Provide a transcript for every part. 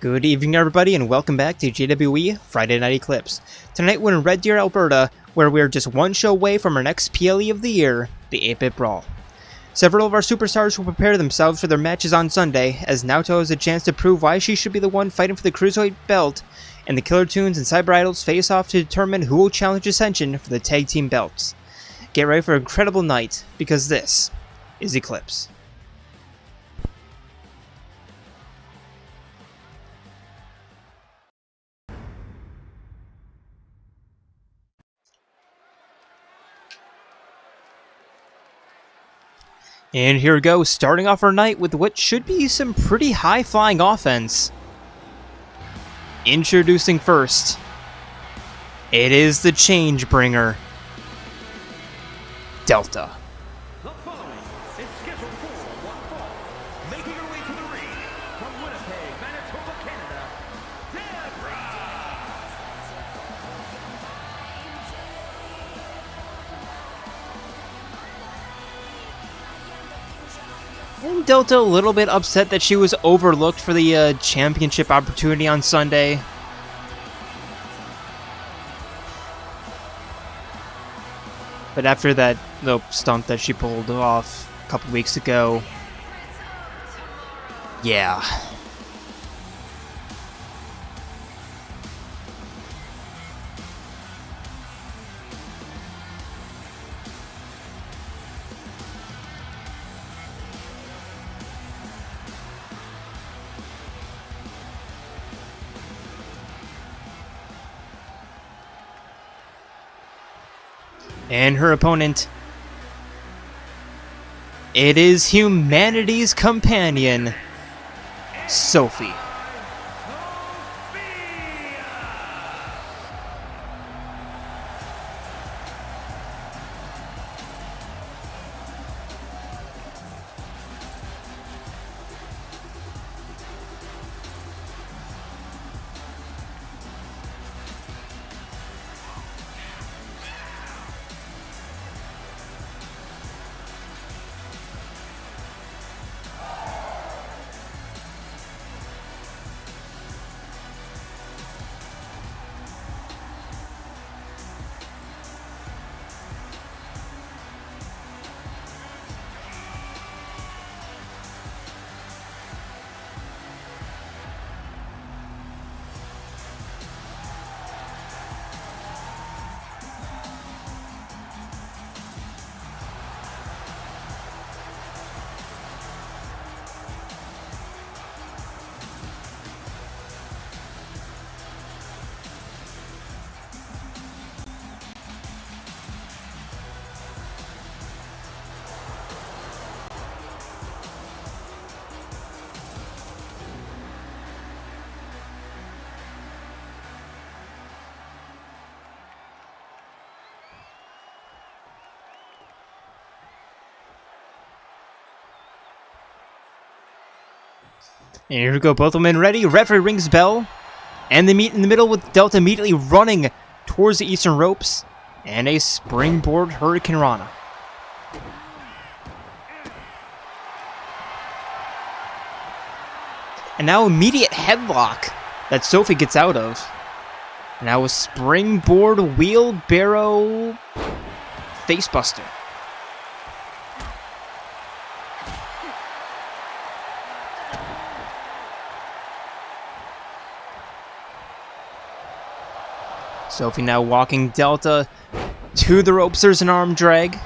Good evening everybody and welcome back to JWE Friday Night Eclipse. Tonight we're in Red Deer, Alberta, where we're just one show away from our next PLE of the year, the 8-Bit Brawl. Several of our superstars will prepare themselves for their matches on Sunday, as Naoto has a chance to prove why she should be the one fighting for the Cruiserweight belt, and the Killer Toons and Cyber Idols face off to determine who will challenge Ascension for the tag team belts. Get ready for an incredible night, because this is Eclipse. And here we go, starting off our night with what should be some pretty high-flying offense. Introducing first, it is the change bringer, Delta. The following is scheduled for one fall. Making her way to the ring from Winnipeg, Manitoba, Canada, And Delta a little bit upset that she was overlooked for the championship opportunity on Sunday. But after that little stunt that she pulled off a couple weeks ago, yeah. And her opponent, it is humanity's companion, Sophie. And here we go, both women ready, referee rings bell, and they meet in the middle with Delta immediately running towards the eastern ropes, and a springboard Hurricane Rana. And now immediate headlock that Sophie gets out of. Now a springboard wheelbarrow facebuster. Sophie now walking Delta to the ropes. There's an arm drag.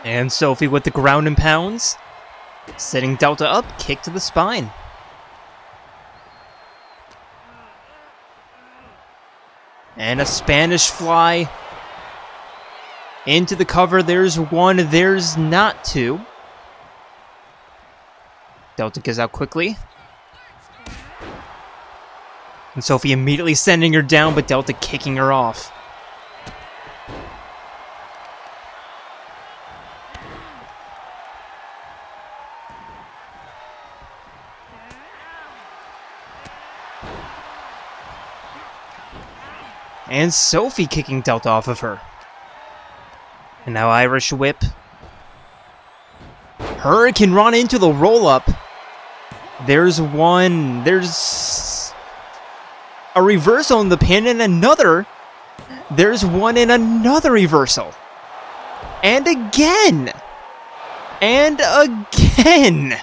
And Sophie with the ground and pounds, setting Delta up, kick to the spine. And a Spanish fly into the cover. There's one, there's not two. Delta gets out quickly. And Sophie immediately sending her down, but Delta kicking her off. And Sophie kicking Delta off of her. And now Irish Whip. Hurricane Rana into the roll-up. There's one. There's a reversal in the pin and another. There's one and another reversal. And again. And again.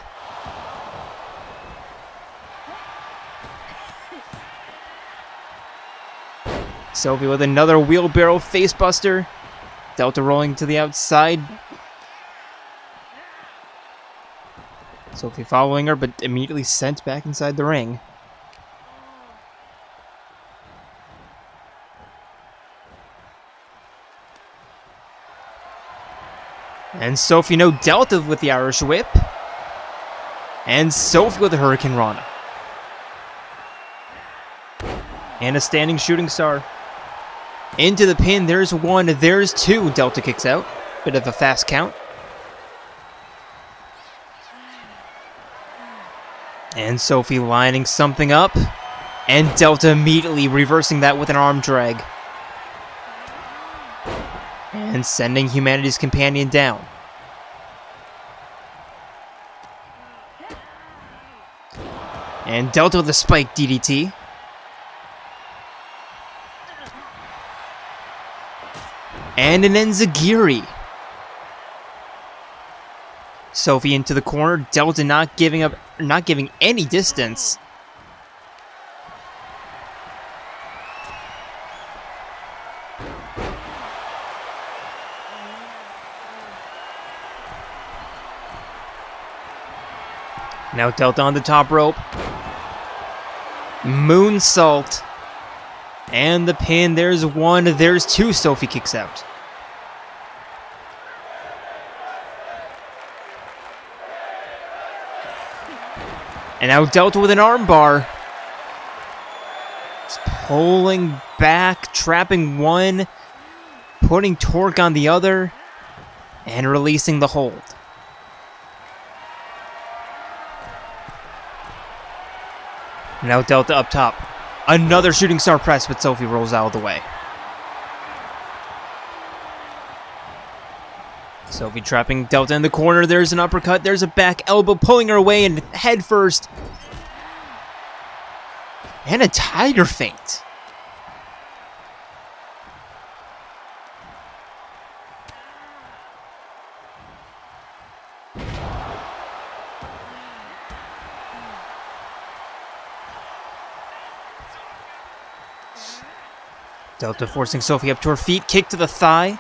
Sophie with another wheelbarrow facebuster. Delta rolling to the outside. Sophie following her, but immediately sent back inside the ring. And Sophie, no Delta with the Irish Whip. And Sophie with the Hurricane Rana. And a standing shooting star. Into the pin, there's one, there's two. Delta kicks out. Bit of a fast count. And Sophie lining something up. And Delta immediately reversing that with an arm drag. And sending Humanity's Companion down. And Delta with a spike DDT. And an Enziguri. Sophie into the corner. Delta not giving up, not giving any distance. Now Delta on the top rope. Moonsault. And the pin. There's one. There's two. Sophie kicks out. And now Delta with an armbar. It's pulling back, trapping one, putting torque on the other, and releasing the hold. Now Delta up top. Another shooting star press, but Sophie rolls out of the way. Sophie trapping Delta in the corner. There's an uppercut. There's a back elbow pulling her away and head first. And a tiger feint. Delta forcing Sophie up to her feet. Kick to the thigh.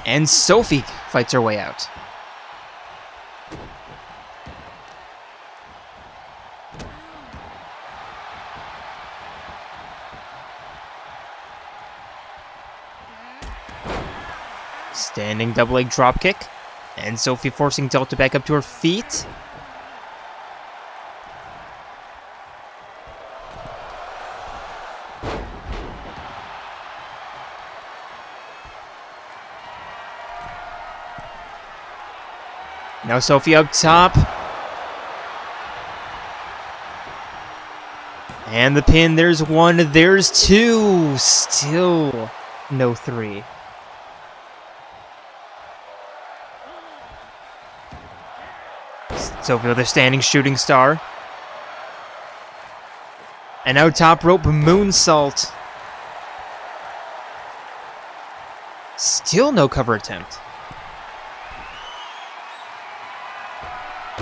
And Sophie fights her way out. Standing double leg drop kick. And Sophie forcing Delta back up to her feet. Now Sophie up top. And the pin, there's one, there's two. Still no three. Sophie with a standing shooting star. And now top rope moonsault. Still no cover attempt.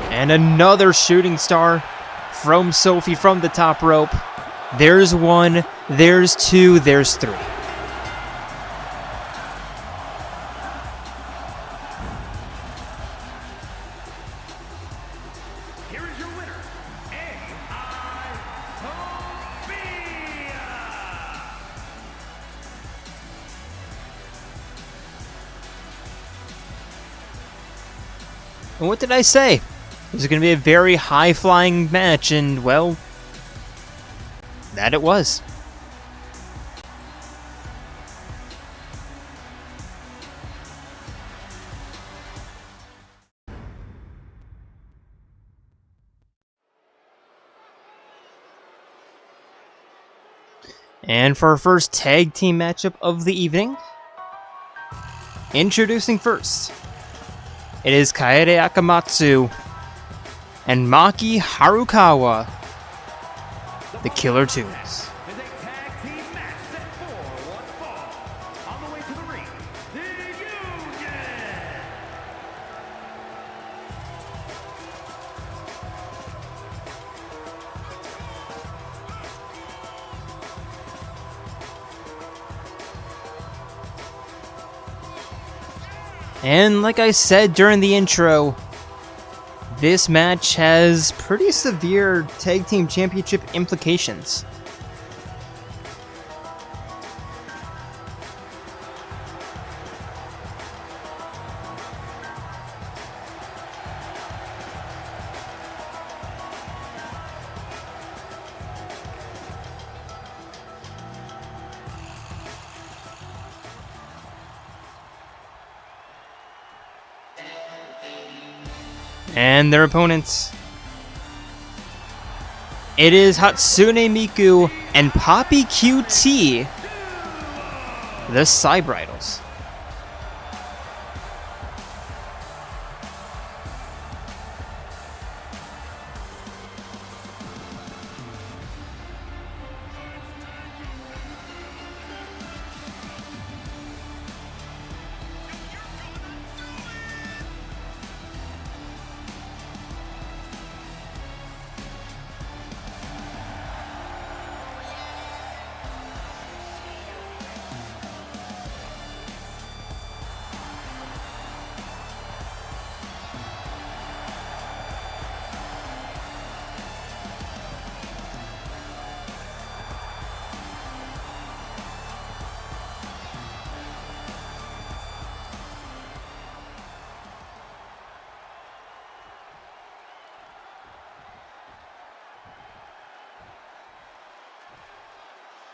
And another shooting star from Sophie from the top rope. There's one, there's two, there's three. Here is your winner, AI Sophia! And what did I say? This is going to be a very high-flying match, and, well, that it was. And for our first tag team matchup of the evening, introducing first, it is Kaede Akamatsu and Maki Harukawa, the Killer Twos. Is a tag team match set for one fall. On the way to the ring, the Union. And like I said during the intro, this match has pretty severe tag team championship implications. And their opponents. It is Hatsune Miku and Poppy QT, the Cybridals.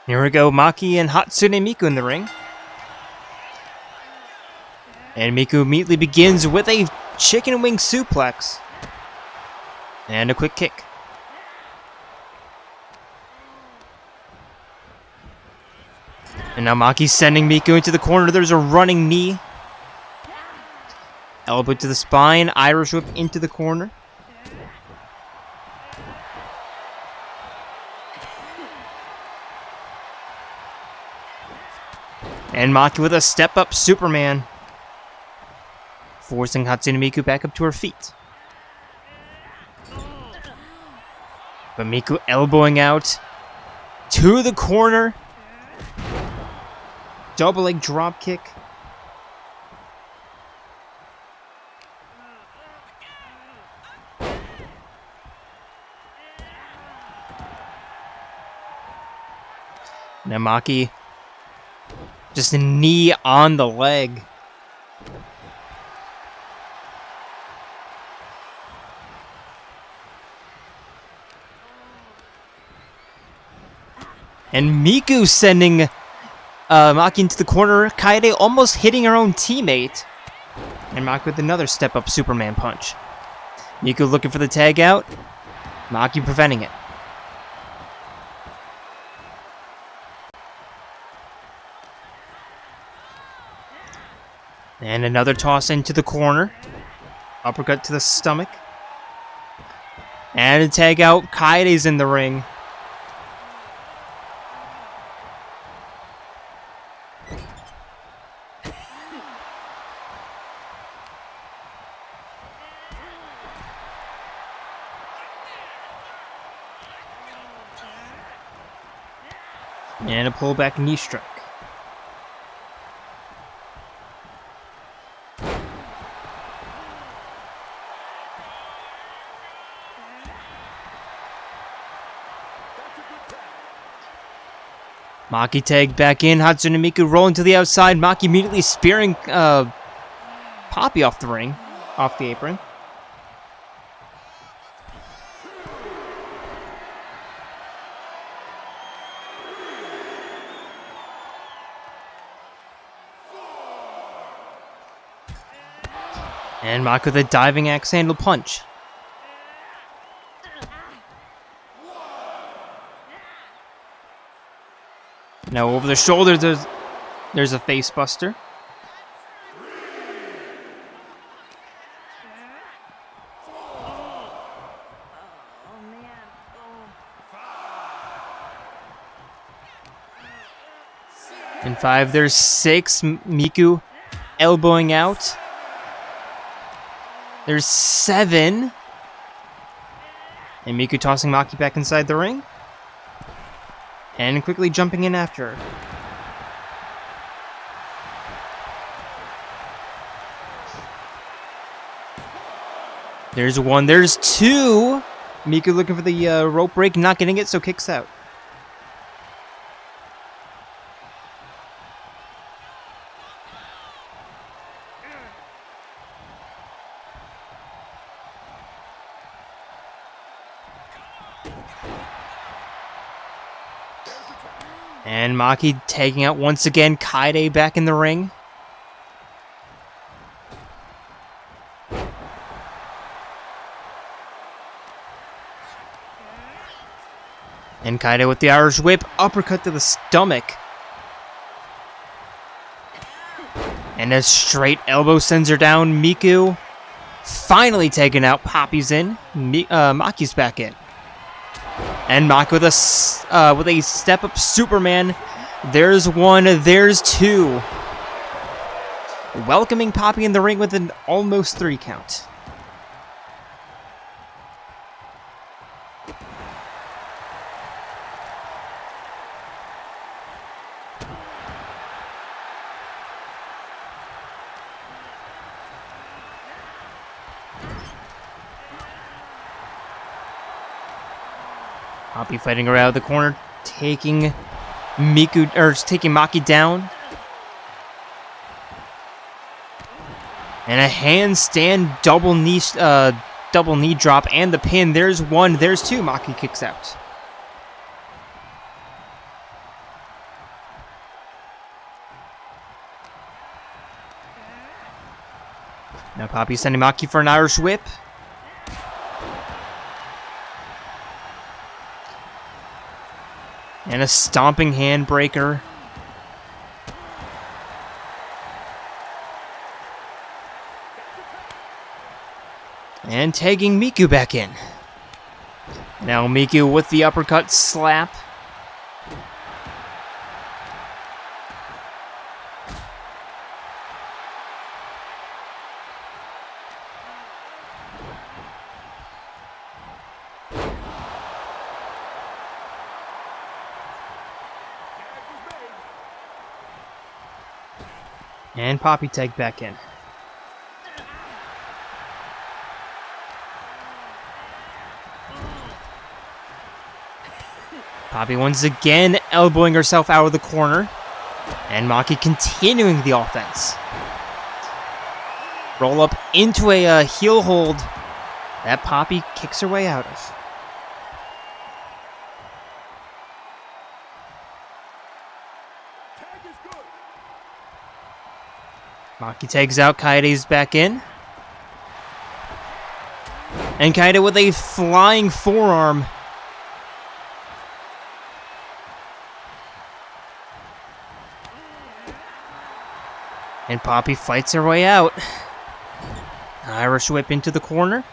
Here we go, Maki and Hatsune Miku in the ring. And Miku immediately begins with a chicken wing suplex. And a quick kick. And now Maki's sending Miku into the corner. There's a running knee. Elbow to the spine. Irish whip into the corner. And Maki with a step-up Superman, forcing Hatsune Miku back up to her feet. But Miku elbowing out to the corner. Double leg drop kick. Now Maki, just a knee on the leg. And Miku sending Maki into the corner. Kaede almost hitting her own teammate. And Maki with another step-up Superman punch. Miku looking for the tag out. Maki preventing it. And another toss into the corner. Uppercut to the stomach. And a tag out. Kaede's in the ring. And a pullback knee strike. Maki tagged back in. Hatsune Miku rolling to the outside. Maki immediately spearing Poppy off the ring, off the apron. And Maki with a diving axe handle punch. Now over the shoulder, there's a face buster. In 5, there's 6. Miku elbowing out. There's 7. And Miku tossing Maki back inside the ring. And quickly jumping in after her. There's 1, there's 2. Miku looking for the rope break, not getting it, so kicks out. And Maki tagging out once again. Kaede back in the ring. And Kaede with the Irish whip. Uppercut to the stomach. And a straight elbow sends her down. Miku finally taken out. Poppy's in. Maki's back in. And Maki with a step-up Superman. There's 1, there's 2. Welcoming Poppy in the ring with an almost 3 count. Poppy fighting her out of the corner, taking Maki down. And a handstand double knee drop and the pin. There's 1, there's 2. Maki kicks out. Now Poppy sending Maki for an Irish whip. And a stomping handbreaker. And tagging Miku back in. Now Miku with the uppercut slap. And Poppy tagged back in. Poppy once again elbowing herself out of the corner. And Maki continuing the offense. Roll up into a heel hold that Poppy kicks her way out of. Maki tags out, Kaede's back in. And Kaede with a flying forearm. And Poppy fights her way out. Irish whip into the corner.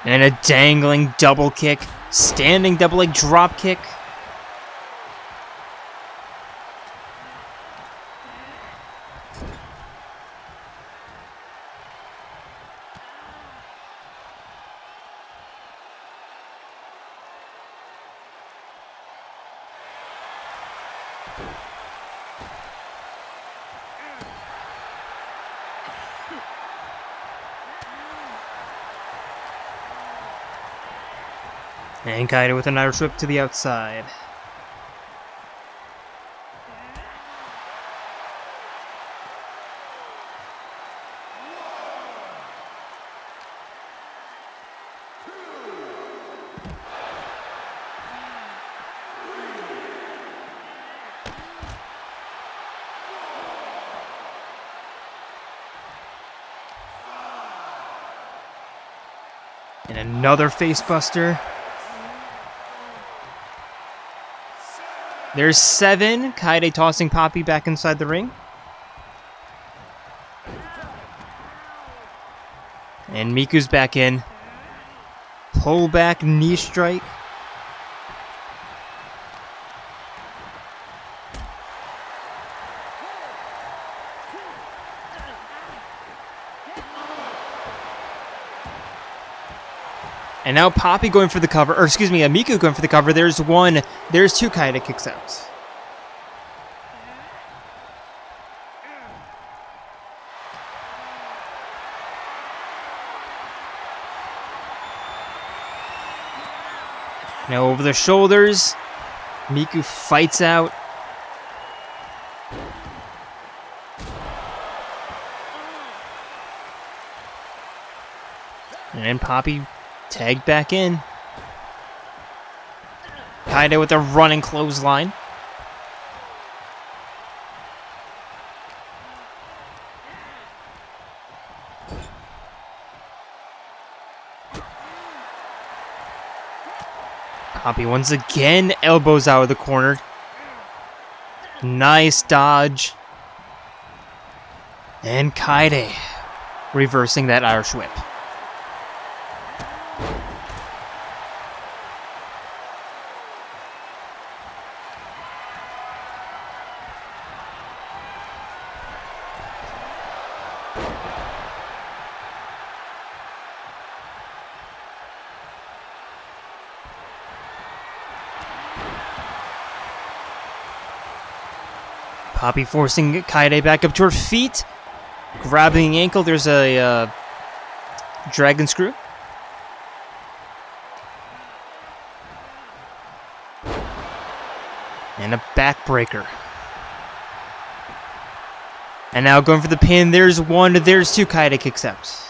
And a dangling double kick. Standing double leg drop kick. And Kaede with an Irish whip to the outside. And another facebuster. There's 7. Kaede tossing Poppy back inside the ring. And Miku's back in. Pull back knee strike. And now Poppy going for the cover, or excuse me, Miku going for the cover. There's 1, there's 2 Kaede kicks out. Now over the shoulders, Miku fights out. And Poppy tagged back in. Kaede with a running clothesline. Poppy once again elbows out of the corner. Nice dodge. And Kaede reversing that Irish whip. Poppy forcing Kaede back up to her feet. Grabbing the ankle. There's a dragon screw. And a backbreaker. And now going for the pin. There's 1, there's 2 Kaede kicks out.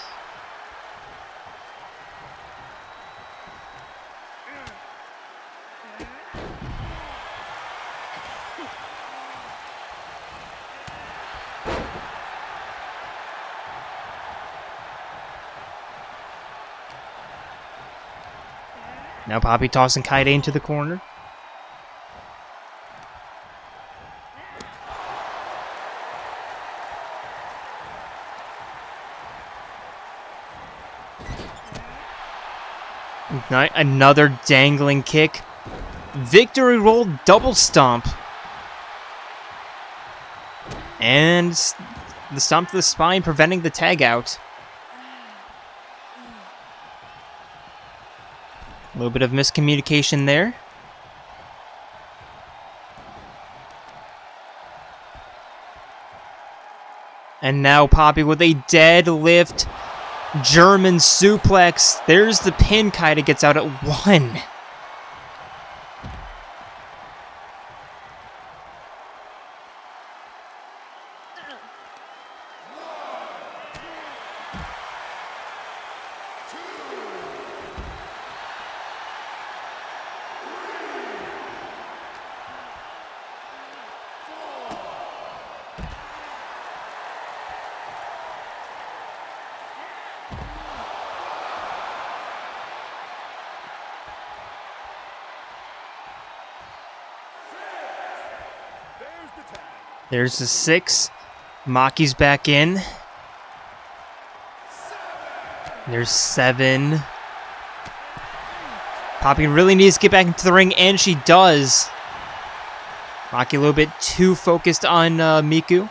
Now Poppy tossing Kaede into the corner. Another dangling kick. Victory roll double stomp. And the stomp to the spine preventing the tag out. A little bit of miscommunication there. And now Poppy with a deadlift German suplex. There's the pin. Kaede gets out at 1. There's the 6. Maki's back in. There's 7. Poppy really needs to get back into the ring, and she does. Maki a little bit too focused on Miku.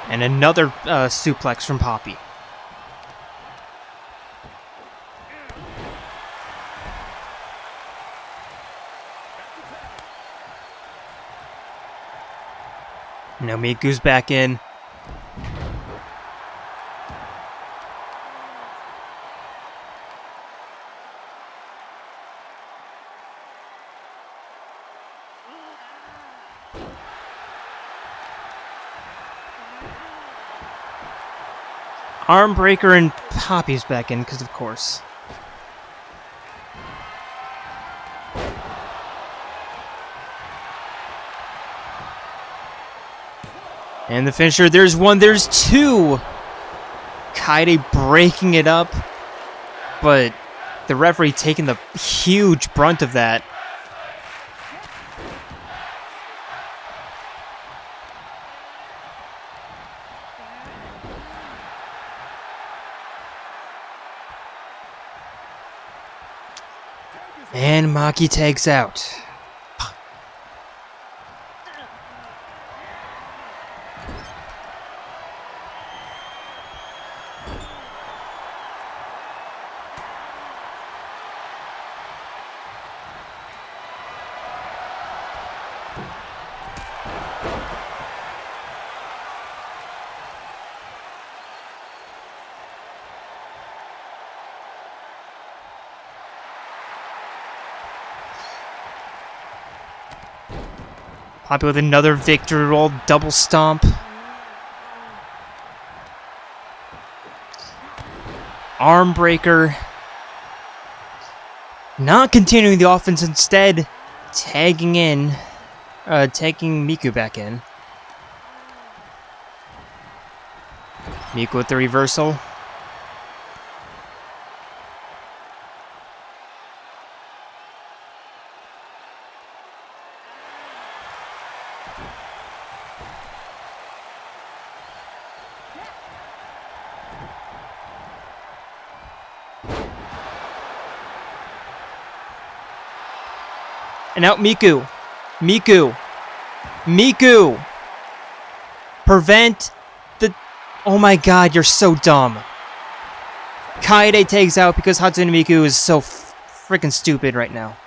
And another suplex from Poppy. Now Miku's back in. Arm breaker and Poppy's back in because of course. And the finisher, there's 1, there's 2. Komaeda breaking it up, but the referee taking the huge brunt of that. And Maki tags out. Poppy with another victory roll, double stomp. Arm breaker. Not continuing the offense, instead tagging Miku back in. Miku with the reversal. And out Miku. Miku! Prevent the... Oh my god, you're so dumb. Komaeda tags out because Hatsune Miku is so freaking stupid right now.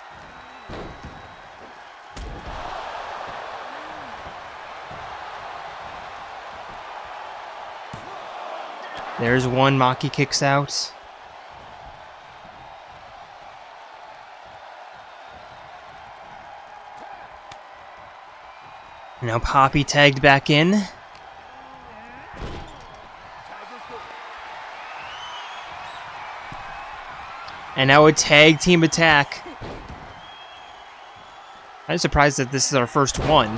There's one, Maki kicks out. Now Poppy tagged back in. And now a tag team attack. I'm surprised that this is our first one.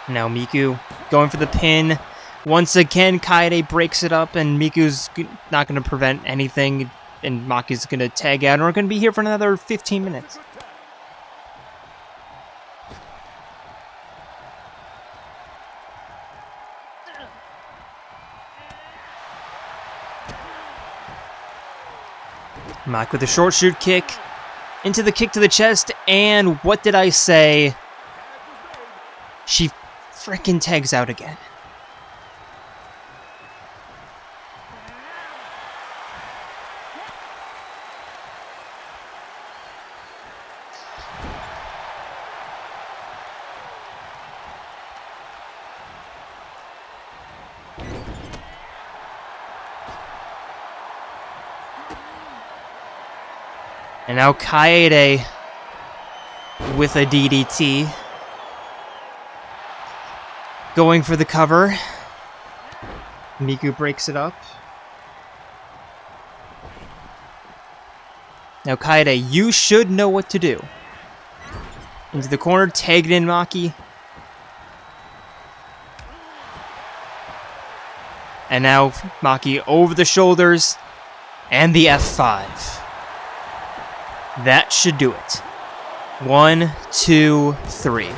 Now Miku going for the pin. Once again, Komaeda breaks it up, and Miku's not going to prevent anything, and Maki's going to tag out, and we're going to be here for another 15 minutes. Maki with a short shoot kick, into the kick to the chest, and what did I say? She frickin' tags out again. And now Komaeda with a DDT. Going for the cover. Miku breaks it up. Now Komaeda, you should know what to do. Into the corner, tagged in Maki. And now Maki over the shoulders. And the F5. That should do it. 1, 2, 3. Here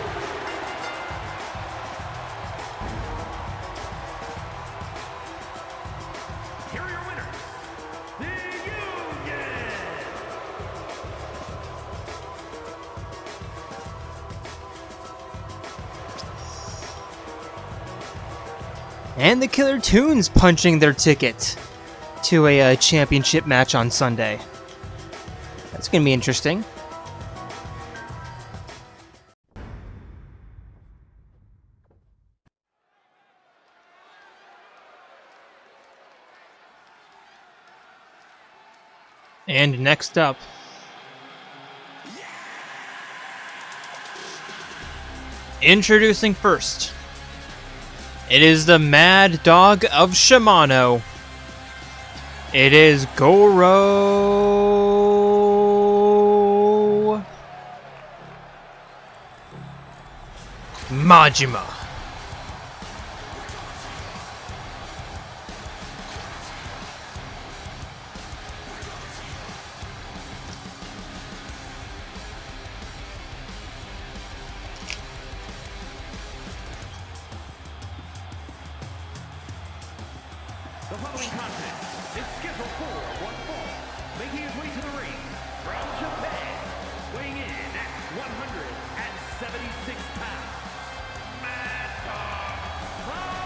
are your winners, the Union. And the Killer Toons punching their ticket to a championship match on Sunday. That's going to be interesting. And next up, introducing first, it is the Mad Dog of Shimano. It is Goro Majima. The following contest is scheduled for one fall, making his way to the ring from Japan, weighing in at 176 pounds, Naoto Shirogane.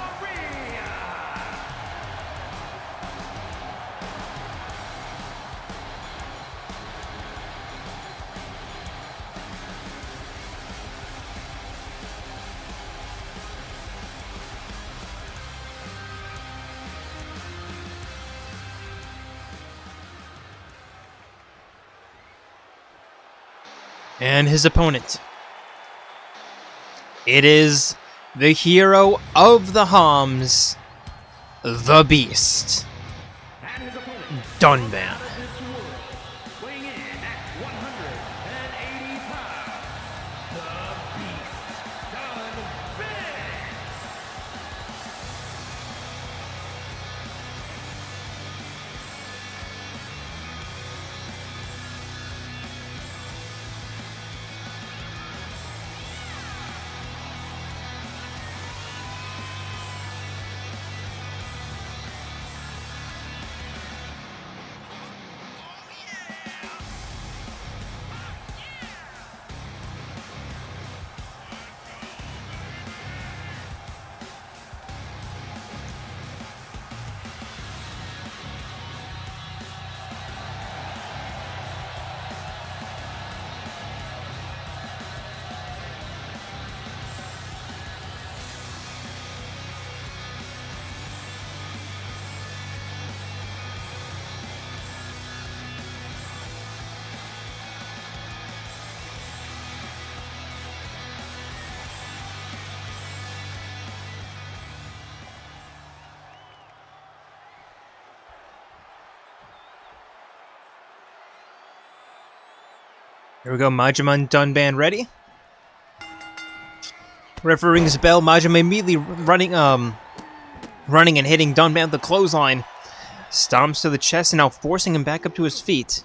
And his opponent. It is the hero of the Homs, the Beast, And his opponent, Dunban. out of this world, weighing in at 180 pounds, the Beast, Dunban. Here we go, Majima and Dunban ready. Referee rings the bell. Majima immediately running and hitting Dunban with the clothesline. Stomps to the chest and now forcing him back up to his feet.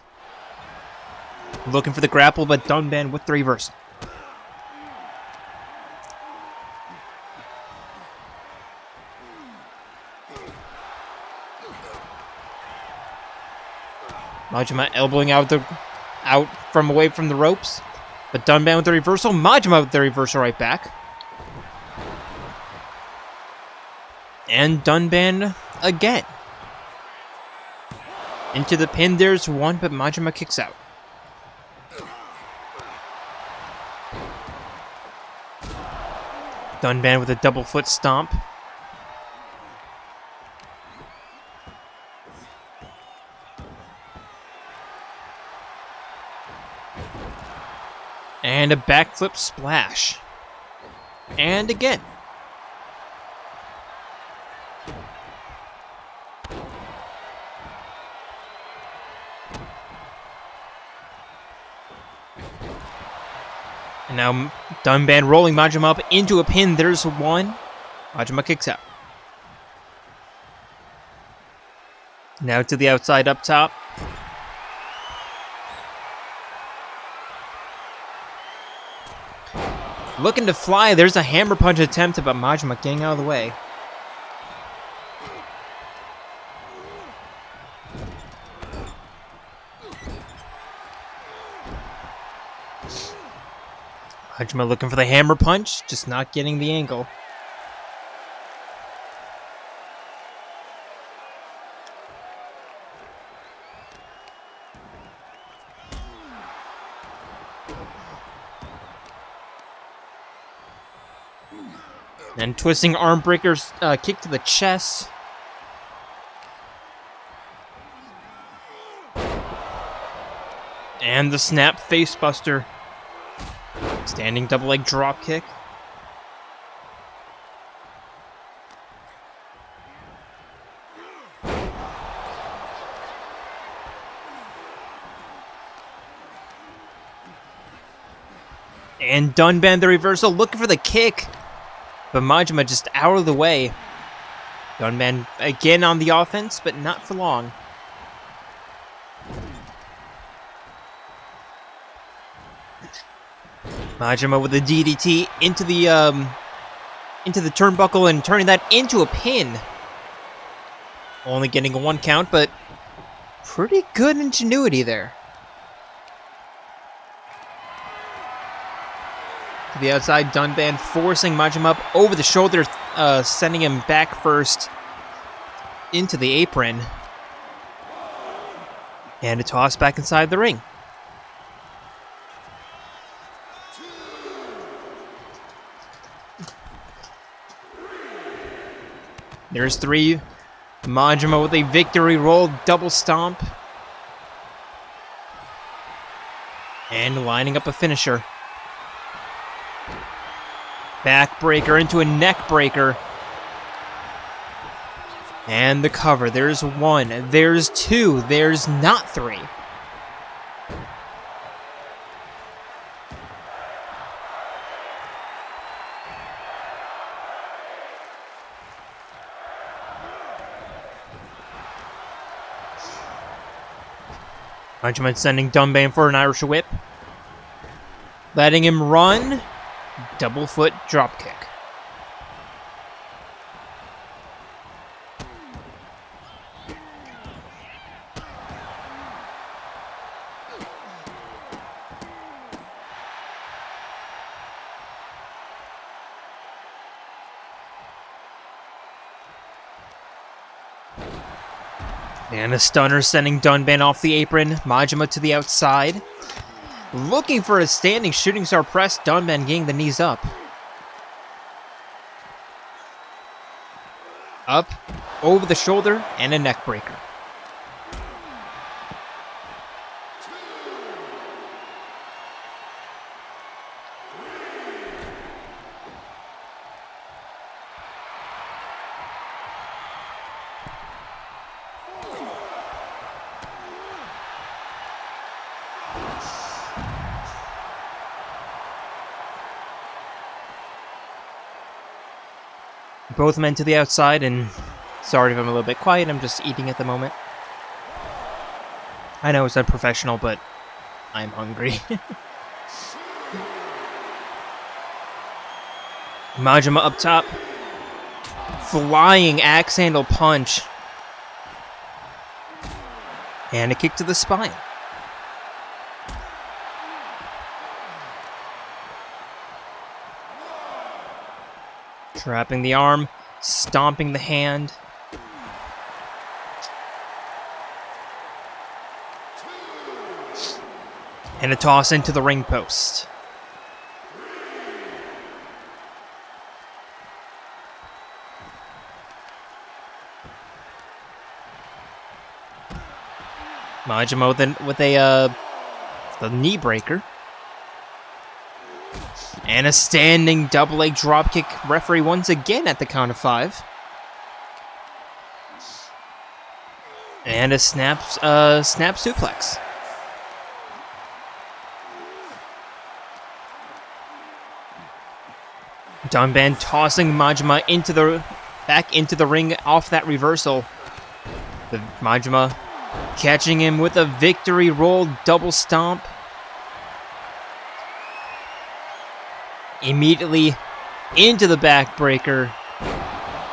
Looking for the grapple, but Dunban with the reversal. Majima elbowing out from away from the ropes. But Dunban with the reversal. Majima with the reversal right back. And Dunban again. Into the pin, there's one, but Majima kicks out. Dunban with a double foot stomp. And a backflip splash. And again. And now Dunban rolling Majima up into a pin. There's one. Majima kicks out. Now to the outside up top. Looking to fly. There's a hammer punch attempt, but Majima getting out of the way. Majima looking for the hammer punch, just not getting the angle. And twisting arm breakers, kick to the chest. And the snap face buster. Standing double leg drop kick. And Dunban the reversal, looking for the kick. But Majima just out of the way. Dunban again on the offense, but not for long. Majima with the DDT into the turnbuckle and turning that into a pin. Only getting a 1 count, but pretty good ingenuity there. To the outside, Dunban forcing Majima up over the shoulder, sending him back first into the apron. And a toss back inside the ring. There's 3. Majima with a victory roll, double stomp. And lining up a finisher. Backbreaker into a neck breaker. And the cover. There's 1. There's 2. There's not 3. Majima sending Dunban for an Irish whip. Letting him run. Double foot dropkick. And a stunner sending Dunban off the apron. Majima to the outside. Looking for a standing shooting star press. Dunban getting the knees up. Up, over the shoulder, and a neck breaker. Both men to the outside, and sorry if I'm a little bit quiet, I'm just eating at the moment. I know it's unprofessional, but I'm hungry. Majima up top. Flying axe handle punch. And a kick to the spine. Trapping the arm, stomping the hand. And a toss into the ring post. Majima with the knee breaker. And a standing double leg dropkick. Referee once again at the count of 5. And a snap suplex. Dunban tossing Majima back into the ring off that reversal. The Majima catching him with a victory roll double stomp. Immediately into the backbreaker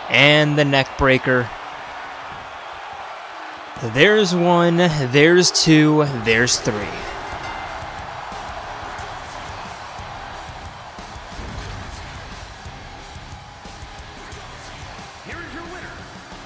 and the neck breaker. There's 1, there's 2, there's 3. Here is your winner, Korea.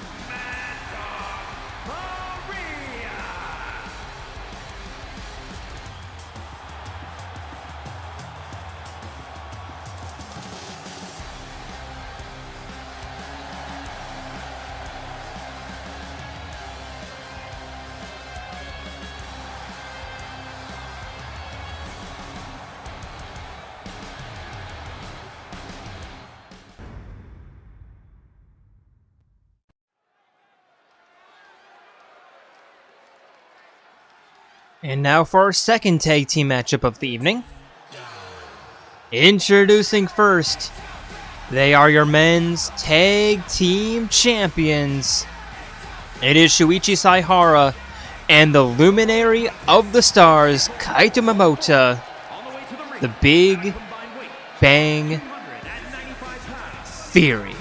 And now for our second tag team matchup of the evening. Introducing first, they are your men's tag team champions. It is Shuichi Saihara and the Luminary of the Stars, Kaito Momota, the Big Bang Theory.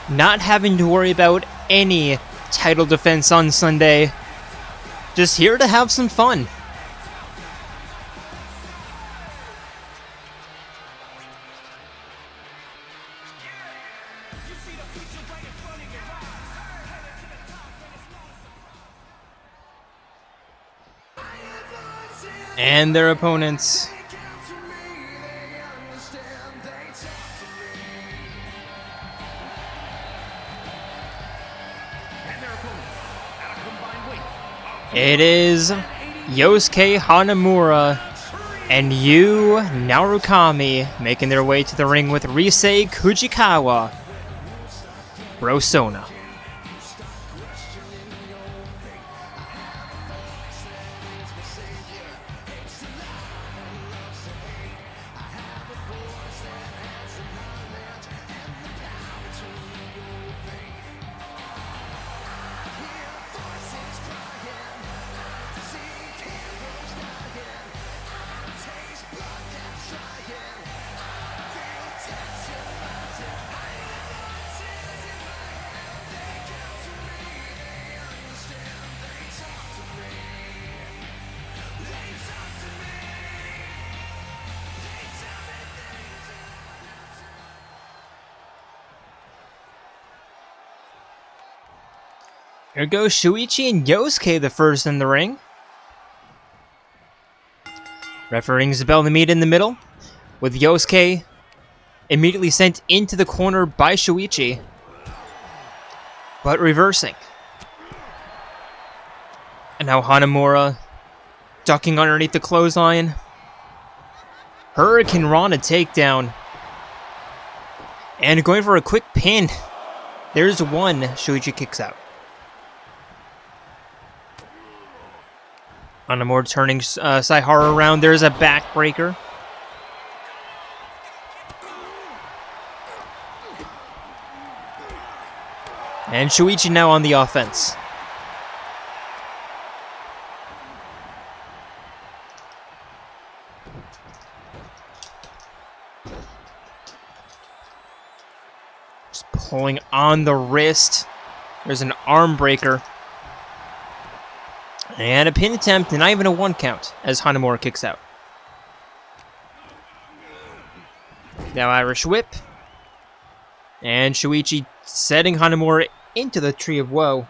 not having to worry about any title defense on Sunday. Just here to have some fun. And their opponents. It is Yosuke Hanamura and Yu Narukami making their way to the ring with Risei Kujikawa. Brosona. Here goes Shuichi and Yosuke, the first in the ring. Referee rings the bell to meet in the middle, with Yosuke immediately sent into the corner by Shuichi, but reversing. And now Hanamura ducking underneath the clothesline. Hurricane Rana takedown. And going for a quick pin. There's one. Shuichi kicks out. Hanamura turning Saihara around. There's a backbreaker. And Shuichi now on the offense. Just pulling on the wrist. There's an arm breaker. And a pin attempt, and not even a 1 count, as Hanamura kicks out. Now Irish whip. And Shuichi setting Hanamura into the Tree of Woe.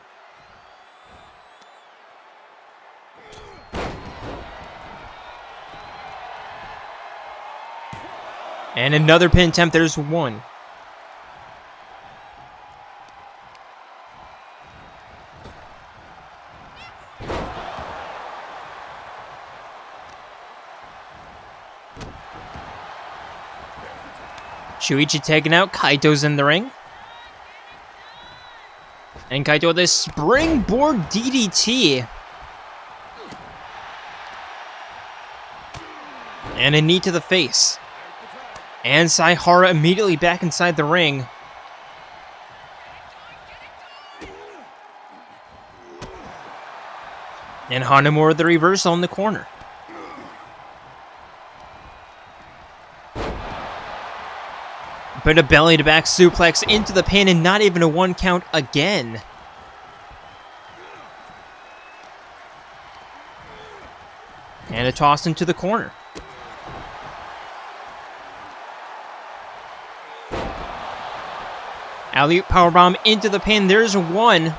And another pin attempt, there's one. Shuichi taken out. Kaito's in the ring. And Kaito with a springboard DDT. And a knee to the face. And Saihara immediately back inside the ring. And Hanamura the reversal in the corner. But a belly-to-back suplex into the pin and not even a 1 count again. And a toss into the corner. Alley-oop powerbomb into the pin. There's one.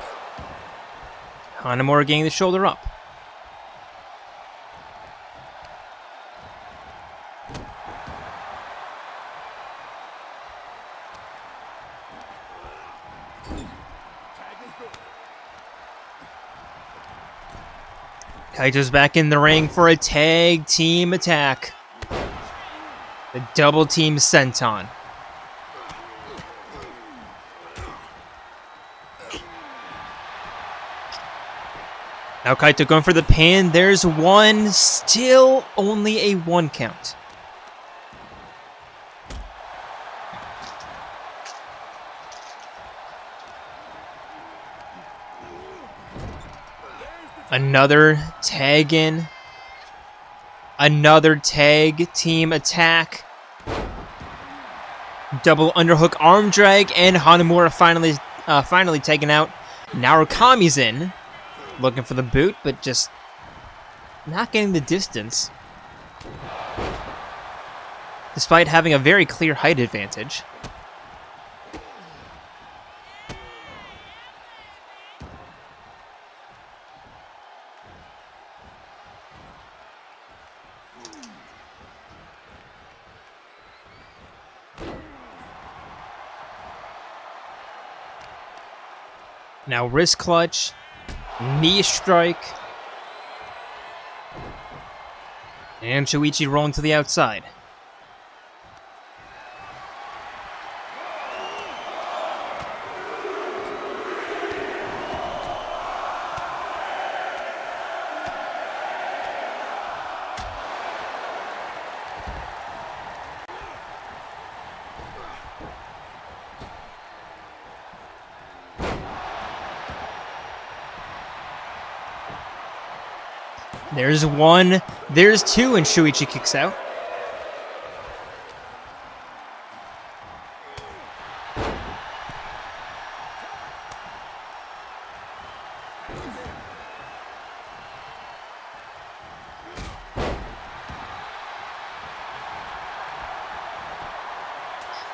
Hanamura getting the shoulder up. Kaito's back in the ring for a tag team attack. The double team senton. Now Kaito going for the pin. There's one. Still only a 1 count. Another tag in. Another tag team attack. Double underhook arm drag, and Hanamura finally taken out. Narukami's in, looking for the boot, but just not getting the distance. Despite having a very clear height advantage. Now wrist clutch, knee strike, and Shuichi rolling to the outside. There's one, there's two, and Shuichi kicks out.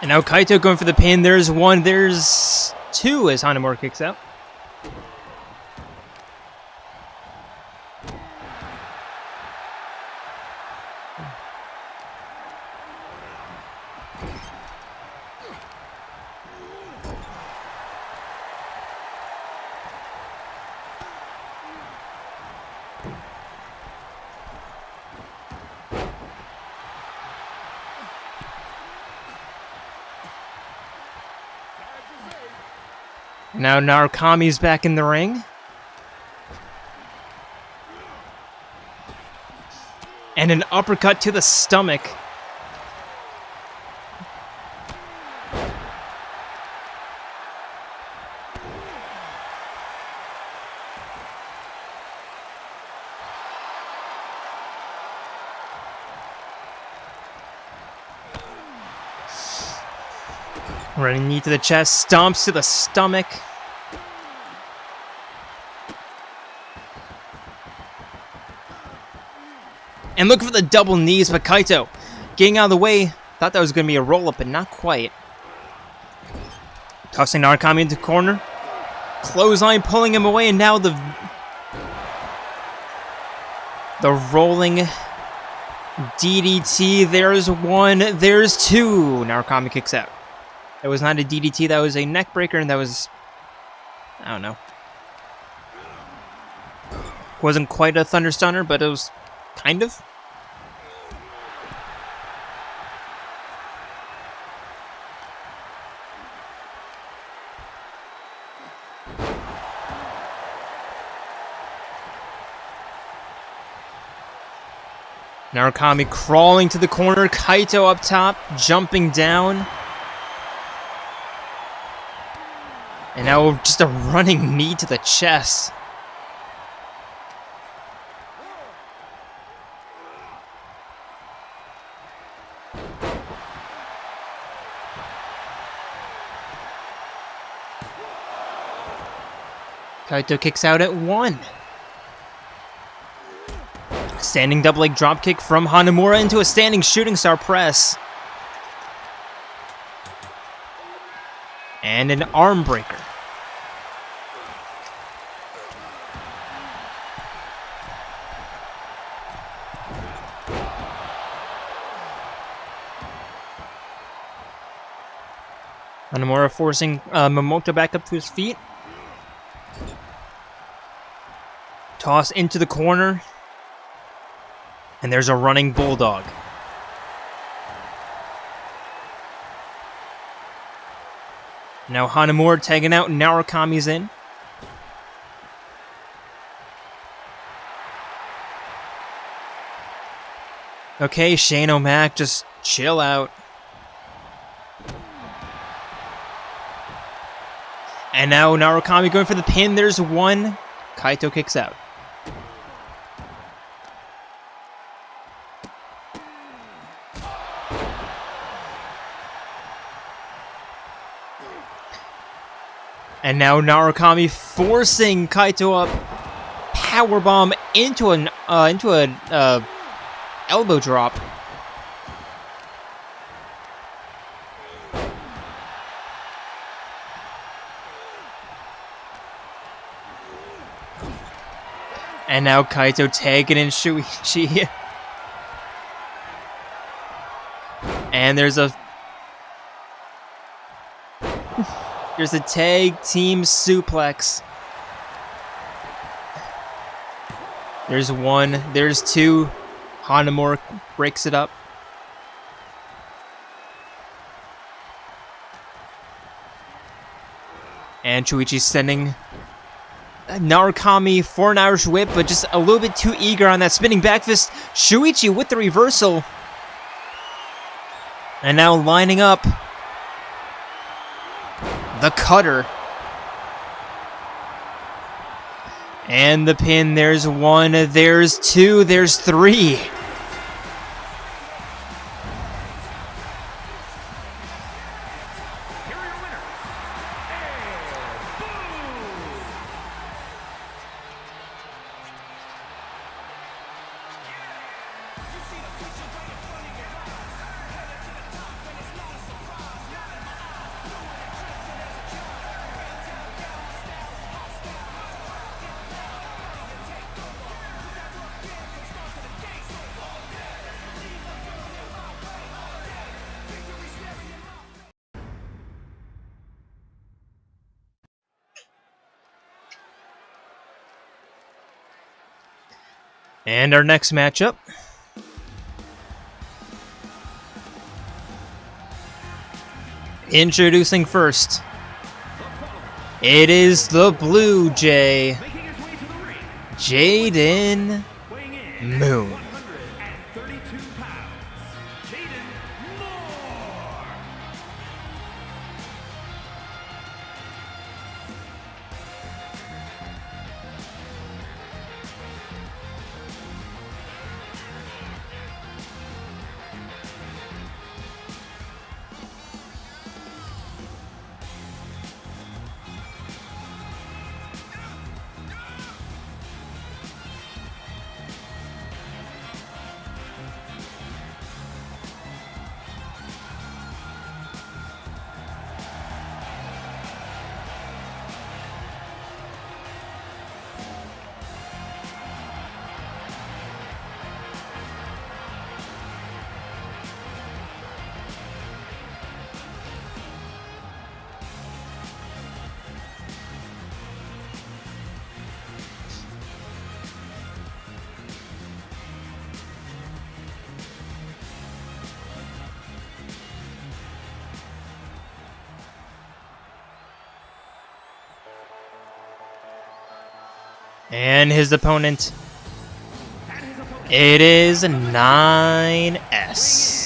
And now Kaito going for the pin. There's one, there's two as Hanamura kicks out. Now Narukami's back in the ring. And an uppercut to the stomach. Running knee to the chest, stomps to the stomach. And looking for the double knees, but Kaito getting out of the way. Thought that was going to be a roll-up, but not quite. Tossing Narukami into the corner. Clothesline pulling him away, and now the rolling DDT. There's one, there's two. Narukami kicks out. That was not a DDT, that was a neck breaker, and that was, I don't know. Wasn't quite a Thunder Stunner, but it was kind of. Narukami crawling to the corner, Kaito up top, jumping down. And now just a running knee to the chest. Kaito kicks out at one. Standing double leg dropkick from Hanamura into a standing shooting star press. And an arm breaker. Hanamura forcing Momoto back up to his feet. Toss into the corner. And there's a running bulldog. Now Hanamura tagging out, Narukami's in. Okay, Shane O'Mac, just chill out. And now Narukami going for the pin. There's one. Kaito kicks out. And now Narukami forcing Kaito up. Powerbomb into an elbow drop. And now Kaito tagging in Shuichi. And there's a tag team suplex. There's one, there's two. Hanamura breaks it up. And Shuichi sending Narukami for an Irish whip, but just a little bit too eager on that spinning back fist. Shuichi with the reversal. And now lining up the cutter. And the pin, there's one, there's two, there's three. And our next matchup. Introducing first. It is the Blue Jay, Jayden Moon. And his opponent, it is 9S.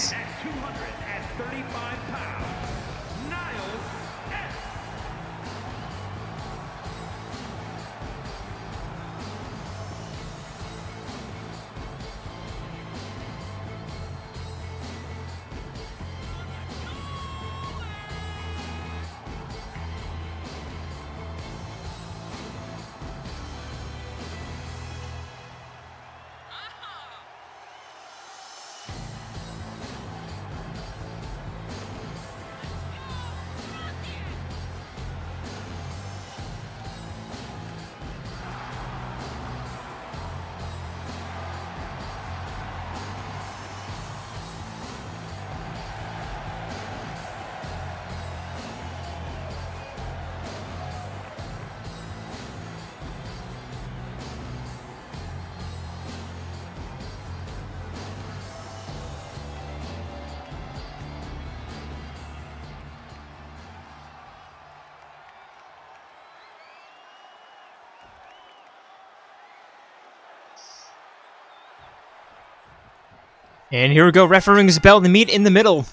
And here we go, ref rings the bell to meet in the middle.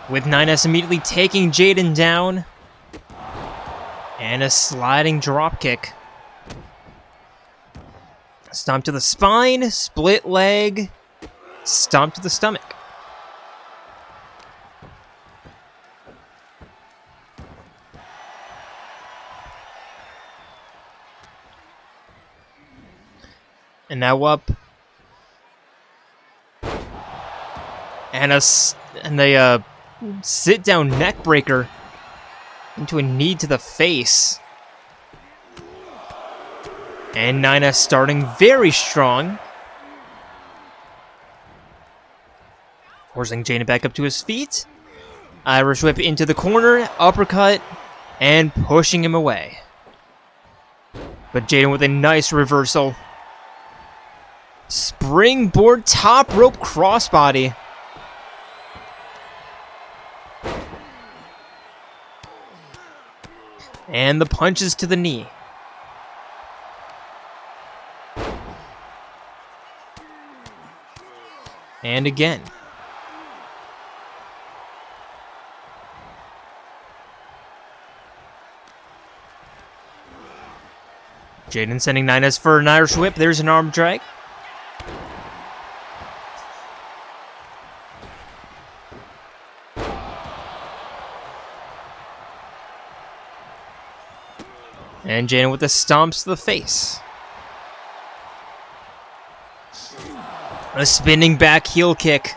With 9S immediately taking Jayden down. And a sliding dropkick. Stomp to the spine, split leg, stomp to the stomach. now up. And a sit-down neck breaker into a knee to the face. And Nina starting very strong. Forcing Jayden back up to his feet. Irish whip into the corner, uppercut, and pushing him away. But Jayden with a nice reversal. Springboard top rope crossbody. And the punches to the knee. And again. Jayden sending Nines for an Irish whip. There's an arm drag. And Jayden with the stomps to the face. A spinning back heel kick.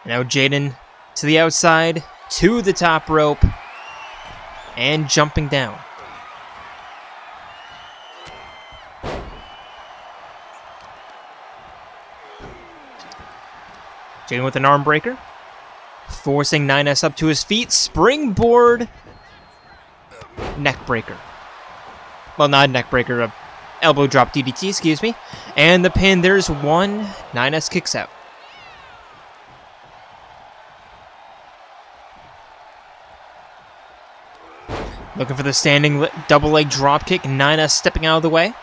Now Jayden to the outside, to the top rope, and jumping down. Jayden with an arm breaker. Forcing 9S up to his feet. Springboard. Neck breaker. Well, not neck breaker. A elbow drop DDT, excuse me. And the pin. There's one. 9S kicks out. Looking for the standing double leg drop kick. 9S stepping out of the way.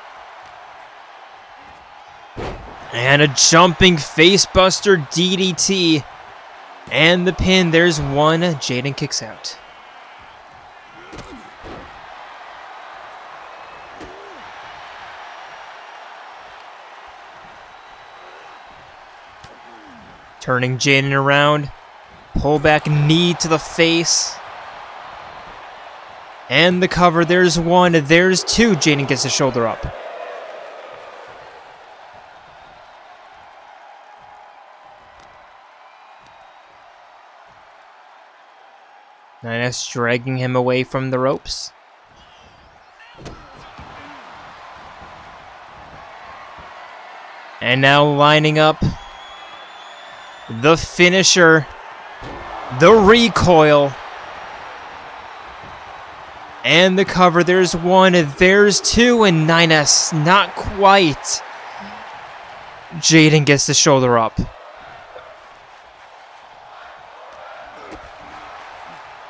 And a jumping facebuster DDT. And the pin. There's one. Jayden kicks out. Turning Jayden around. Pull back knee to the face. And the cover. There's one. There's two. Jayden gets the shoulder up. Nines dragging him away from the ropes. And now lining up the finisher, the recoil, and the cover. There's one, there's two, and 9S not quite. Jayden gets the shoulder up.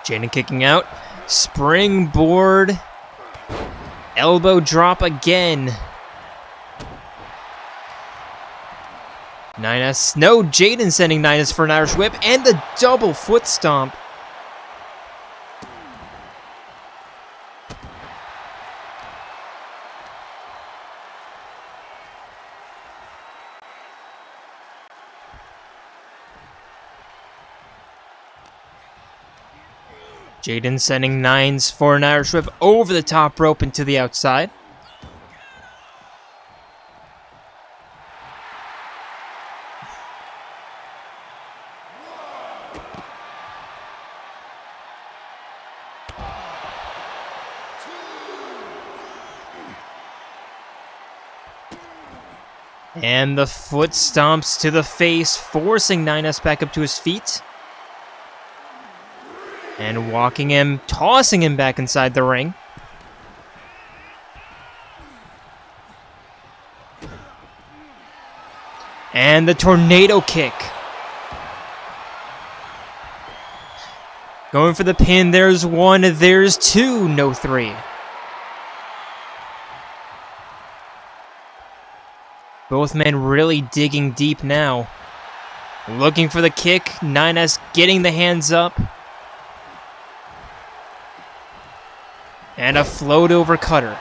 Jayden kicking out. Springboard. Elbow drop again. 9S. No, Jayden sending 9S for an Irish whip. And the double foot stomp. Jayden sending 9s for an Irish whip over the top rope and to the outside. And the foot stomps to the face, forcing 9S back up to his feet. And walking him, tossing him back inside the ring. And the tornado kick. Going for the pin. There's one, there's two, no three. Both men really digging deep now. Looking for the kick. 9S getting the hands up. And a float over cutter.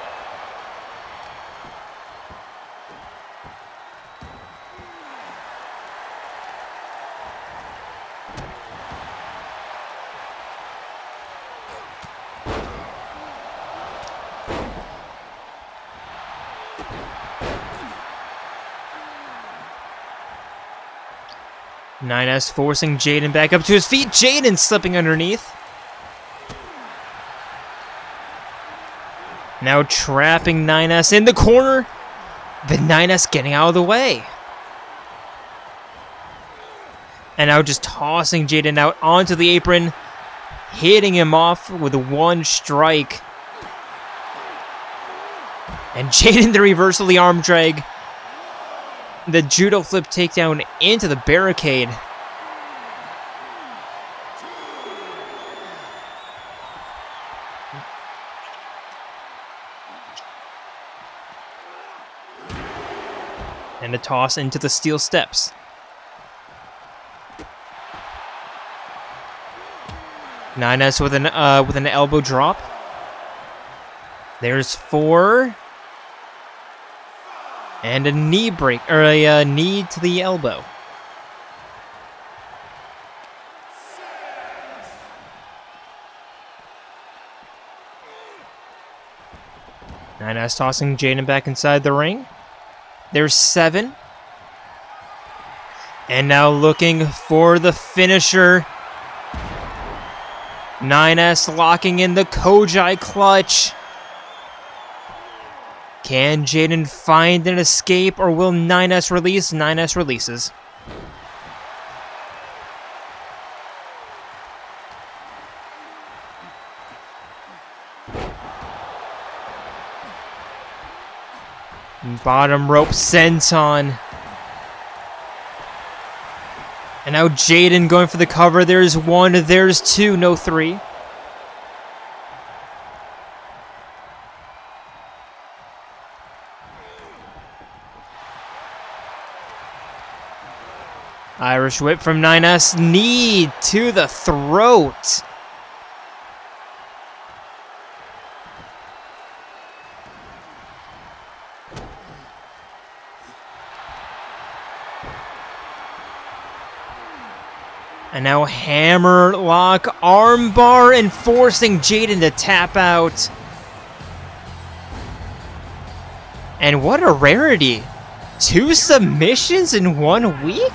9S forcing Jayden back up to his feet. Jayden slipping underneath. Now trapping 9S in the corner. But 9S getting out of the way. And now just tossing Jayden out onto the apron. Hitting him off with one strike. And Jayden the reversal of the arm drag. The judo flip takedown into the barricade. And a toss into the steel steps. Nines with an elbow drop. There's 4. And a knee break, or a knee to the elbow. Nines tossing Jayden back inside the ring. There's 7. And now looking for the finisher. 9S locking in the Kojai clutch. Can Jayden find an escape, or will 9S release? 9S releases. Bottom rope senton. And now Jayden going for the cover. There's 1, there's 2, no 3. Irish whip from 9S. Knee to the throat. And now hammer lock armbar and forcing Jayden to tap out. And what a rarity. 2 submissions in 1 week?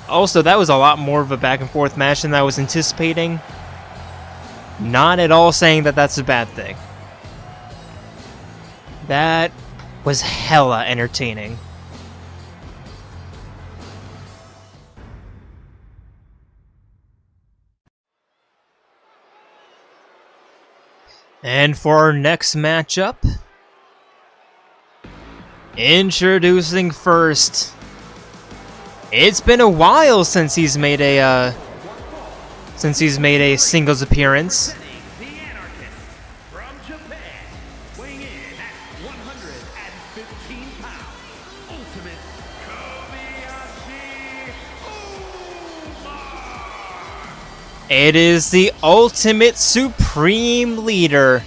Also, that was a lot more of a back and forth match than I was anticipating. Not at all saying that that's a bad thing. That was hella entertaining. And for our next matchup, introducing first. It's been a while since he's made a singles appearance. The Anarchist from Japan, weighing in at 115 pounds, Ultimate Kokichi Oma. It is the Ultimate Supreme Leader,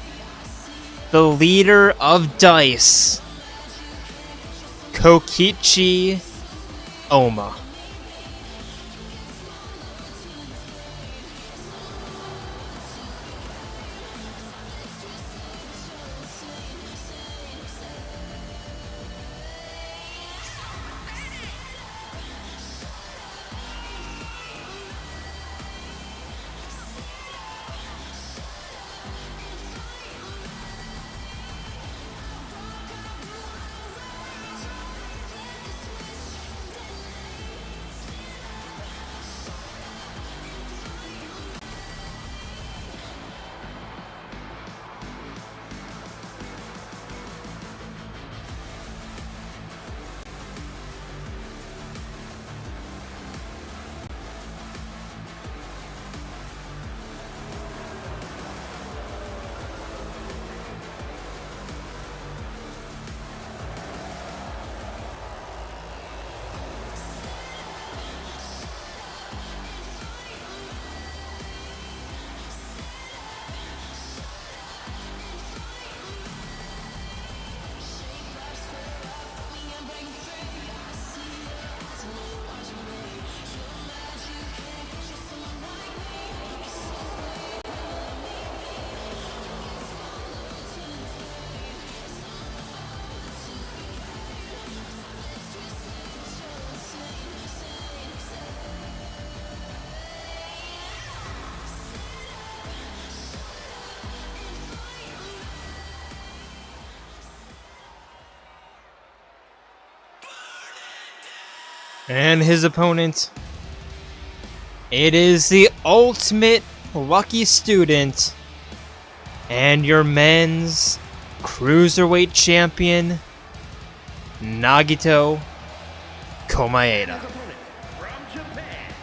the leader of Dice, Kokichi Oma. And his opponent, it is the ultimate lucky student and your men's Cruiserweight champion, Nagito Komaeda. His opponent from Japan,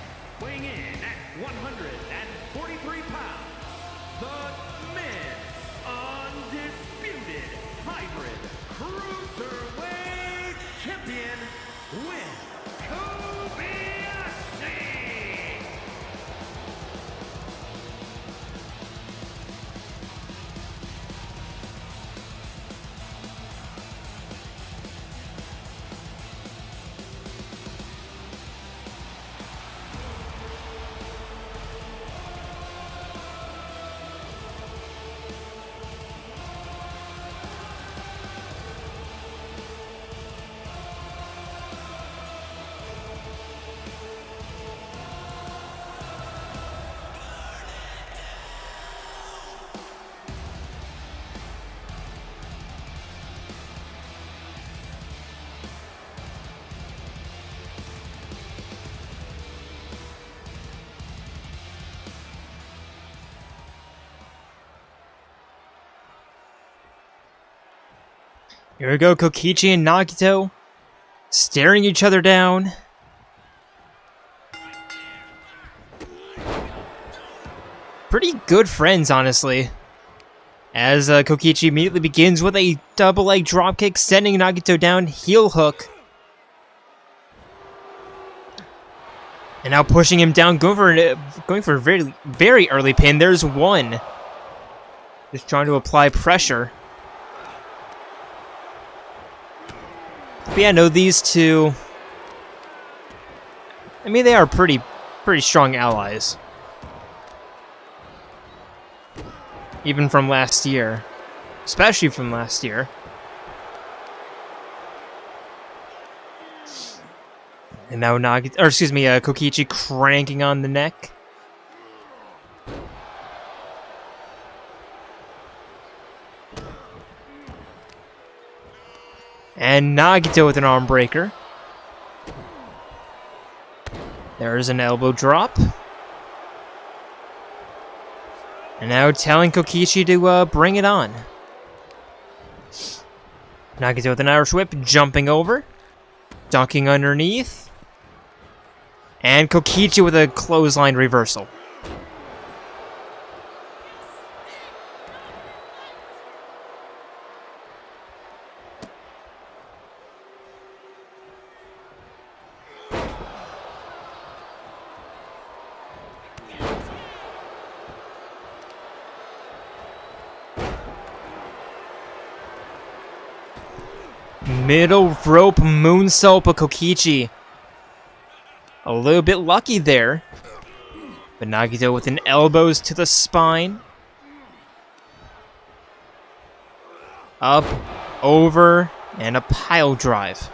weighing in at 143 pounds, the men's undisputed hybrid Cruiserweight champion, Kobayashi. Here we go, Kokichi and Nagito staring each other down. Pretty good friends, honestly. As Kokichi immediately begins with a double leg dropkick, sending Nagito down, heel hook. And now pushing him down, going for a very, very early pin. There's one. Just trying to apply pressure. But yeah, no, these two, I mean, they are pretty strong allies. Even from last year. Especially from last year. And now Kokichi cranking on the neck. And Nagito with an arm breaker. There's an elbow drop. And now telling Kokichi to bring it on. Nagito with an Irish whip, jumping over. Dunking underneath. And Kokichi with a clothesline reversal. Middle rope moonsault by Kokichi. A little bit lucky there. But Nagito with an elbows to the spine. Up, over, and a pile drive.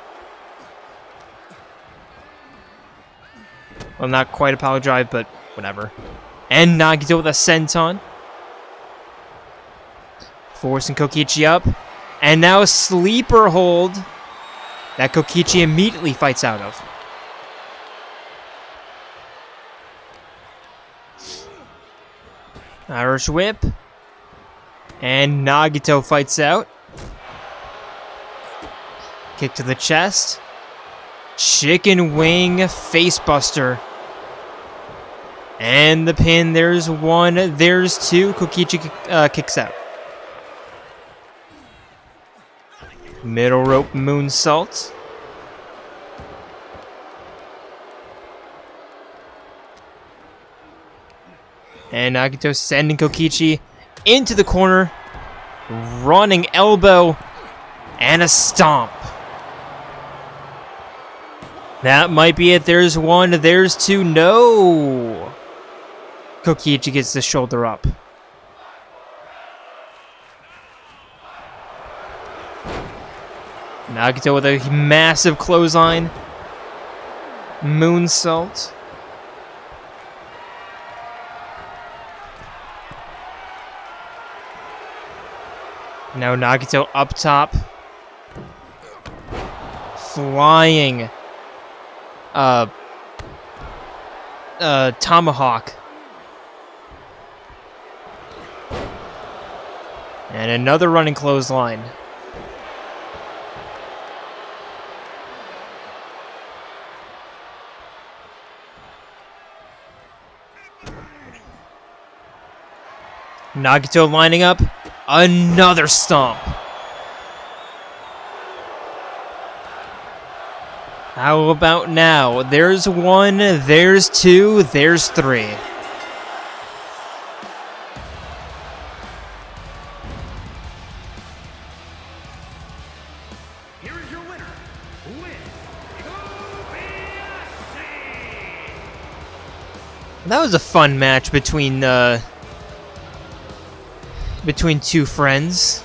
Well, not quite a pile drive, but whatever. And Nagito with a senton. Forcing Kokichi up. And now a sleeper hold that Kokichi immediately fights out of. Irish whip. And Nagito fights out. Kick to the chest. Chicken wing facebuster. And the pin, there's one, there's two. Kokichi kicks out. Middle rope moonsault. And Nagito sending Kokichi into the corner. Running elbow. And a stomp. That might be it. There's one. There's two. No. Kokichi gets the shoulder up. Nagito with a massive clothesline. Moonsault. Now Nagito up top. Flying tomahawk. And another running clothesline. Nagito lining up. Another stomp. How about now? There's one, there's two, there's three. Here is your winner, That was a fun match between two friends.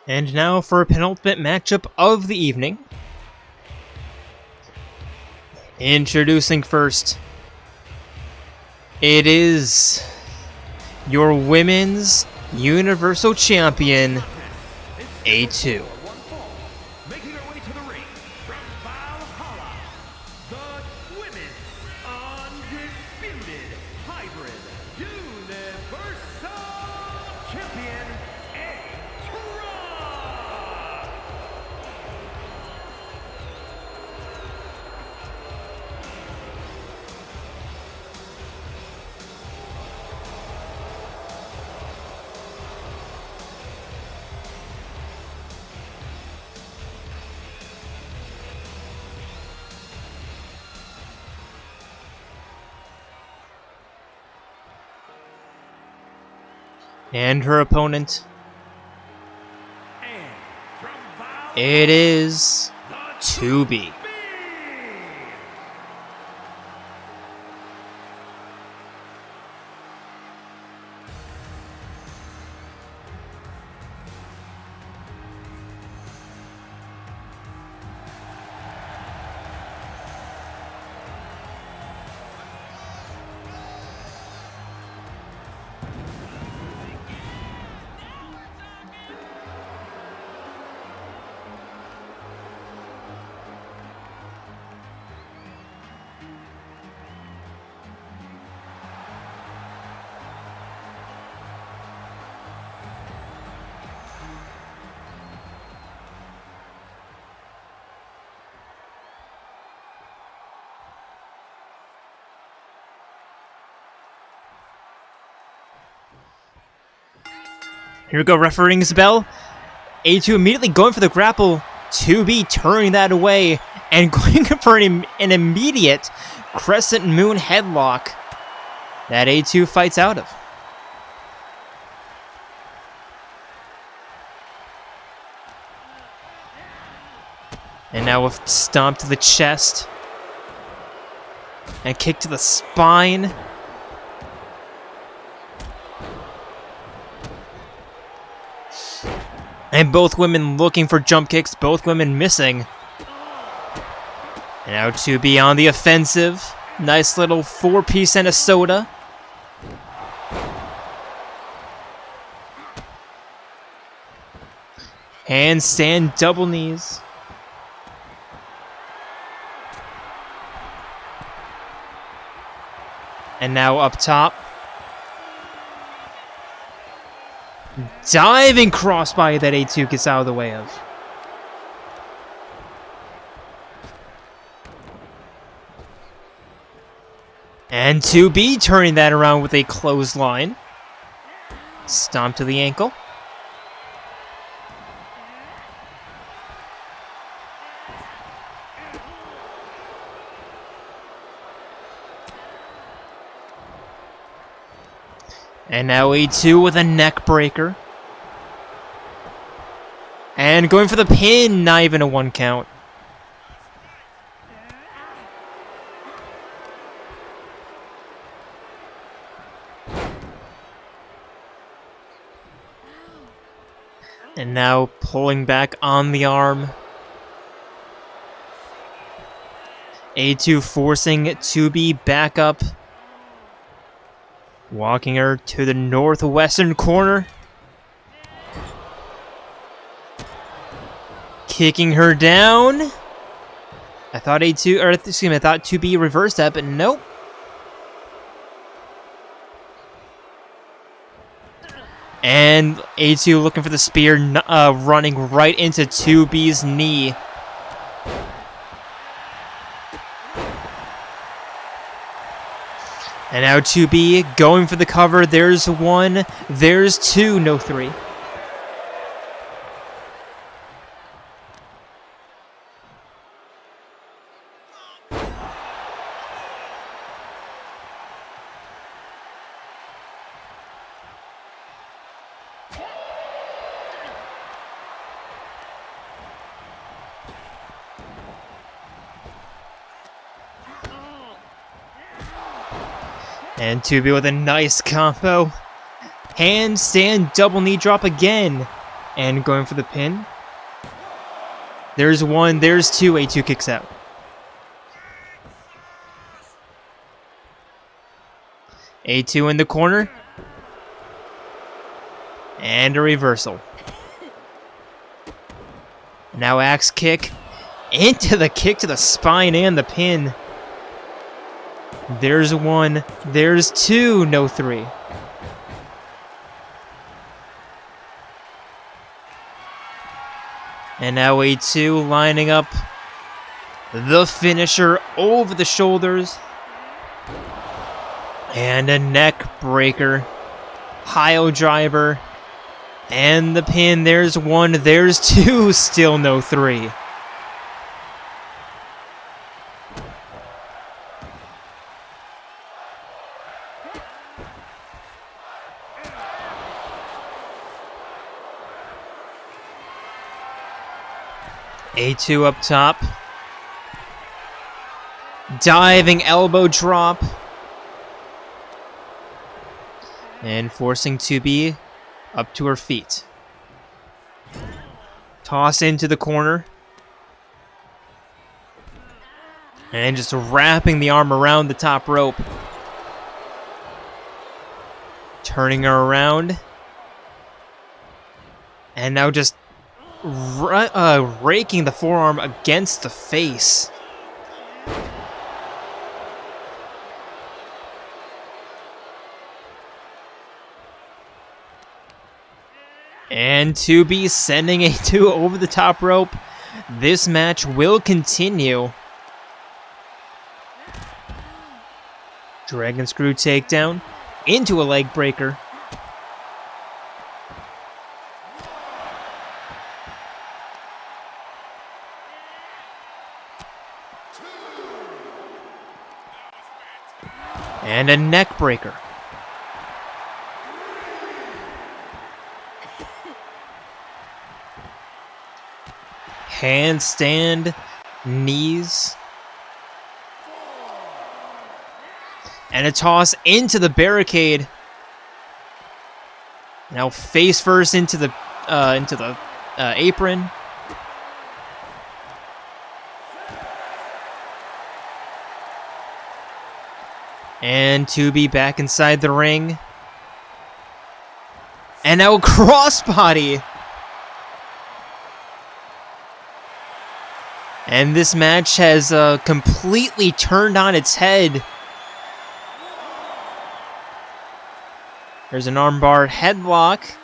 And now for a penultimate matchup of the evening. Introducing first, it is your Women's Universal Champion, A2. making her way to the ring from Valhalla, the Women's Undisputed Hybrid Universal Champion, A2. And her opponent, And from Valhalla, it is the 2B. Here we go, referee rings bell. A2 immediately going for the grapple. 2B turning that away and going for an immediate crescent moon headlock that A2 fights out of. And now a stomp to the chest. And kick to the spine. And both women looking for jump kicks, both women missing. And now 2B on the offensive. Nice little 4-piece and a soda. Handstand double knees. And now up top. Diving crossbody that A2 gets out of the way of. And 2B turning that around with a clothesline. Stomp to the ankle. And now A2 with a neck breaker. And going for the pin, not even a 1 count. And now pulling back on the arm. A2 forcing 2B back up. Walking her to the northwestern corner. Kicking her down. I thought A2, or excuse me, I thought 2B reversed that, but nope. And A2 looking for the spear, running right into 2B's knee. And now 2B going for the cover. There's one, there's two, no three. And 2B with a nice combo. Handstand double knee drop again. And going for the pin. There's one, there's two. A2 kicks out. A2 in the corner. And a reversal. Now axe kick. Into the kick to the spine and the pin. There's one, there's two, no three. And now A2 lining up the finisher over the shoulders. And a neck breaker. Pile driver. And the pin, there's one, there's two, still no three. A2 up top. Diving elbow drop. And forcing 2B up to her feet. Toss into the corner. And just wrapping the arm around the top rope. Turning her around. And now just raking the forearm against the face. And 2B sending A2 over the top rope. This match will continue. Dragon screw takedown into a leg breaker. And a neck breaker. Handstand, knees. And a toss into the barricade. Now face first into the apron. And 2B back inside the ring. And now crossbody. And this match has completely turned on its head. There's an armbar headlock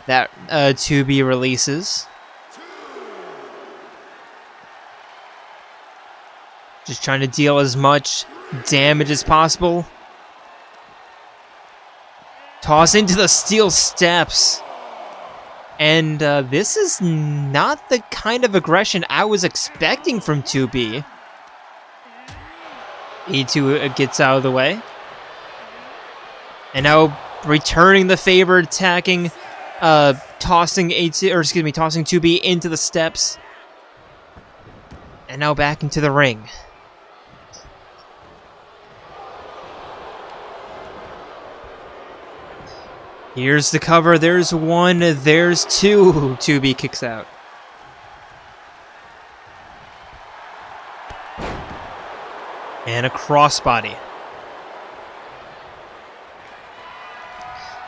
that 2B releases. Just trying to deal as much damage as possible. Toss into the steel steps. And this is not the kind of aggression I was expecting from 2B. A2 gets out of the way. And now returning the favor, attacking, tossing 2B into the steps. And now back into the ring. Here's the cover. There's one. There's two. 2B kicks out. And a crossbody.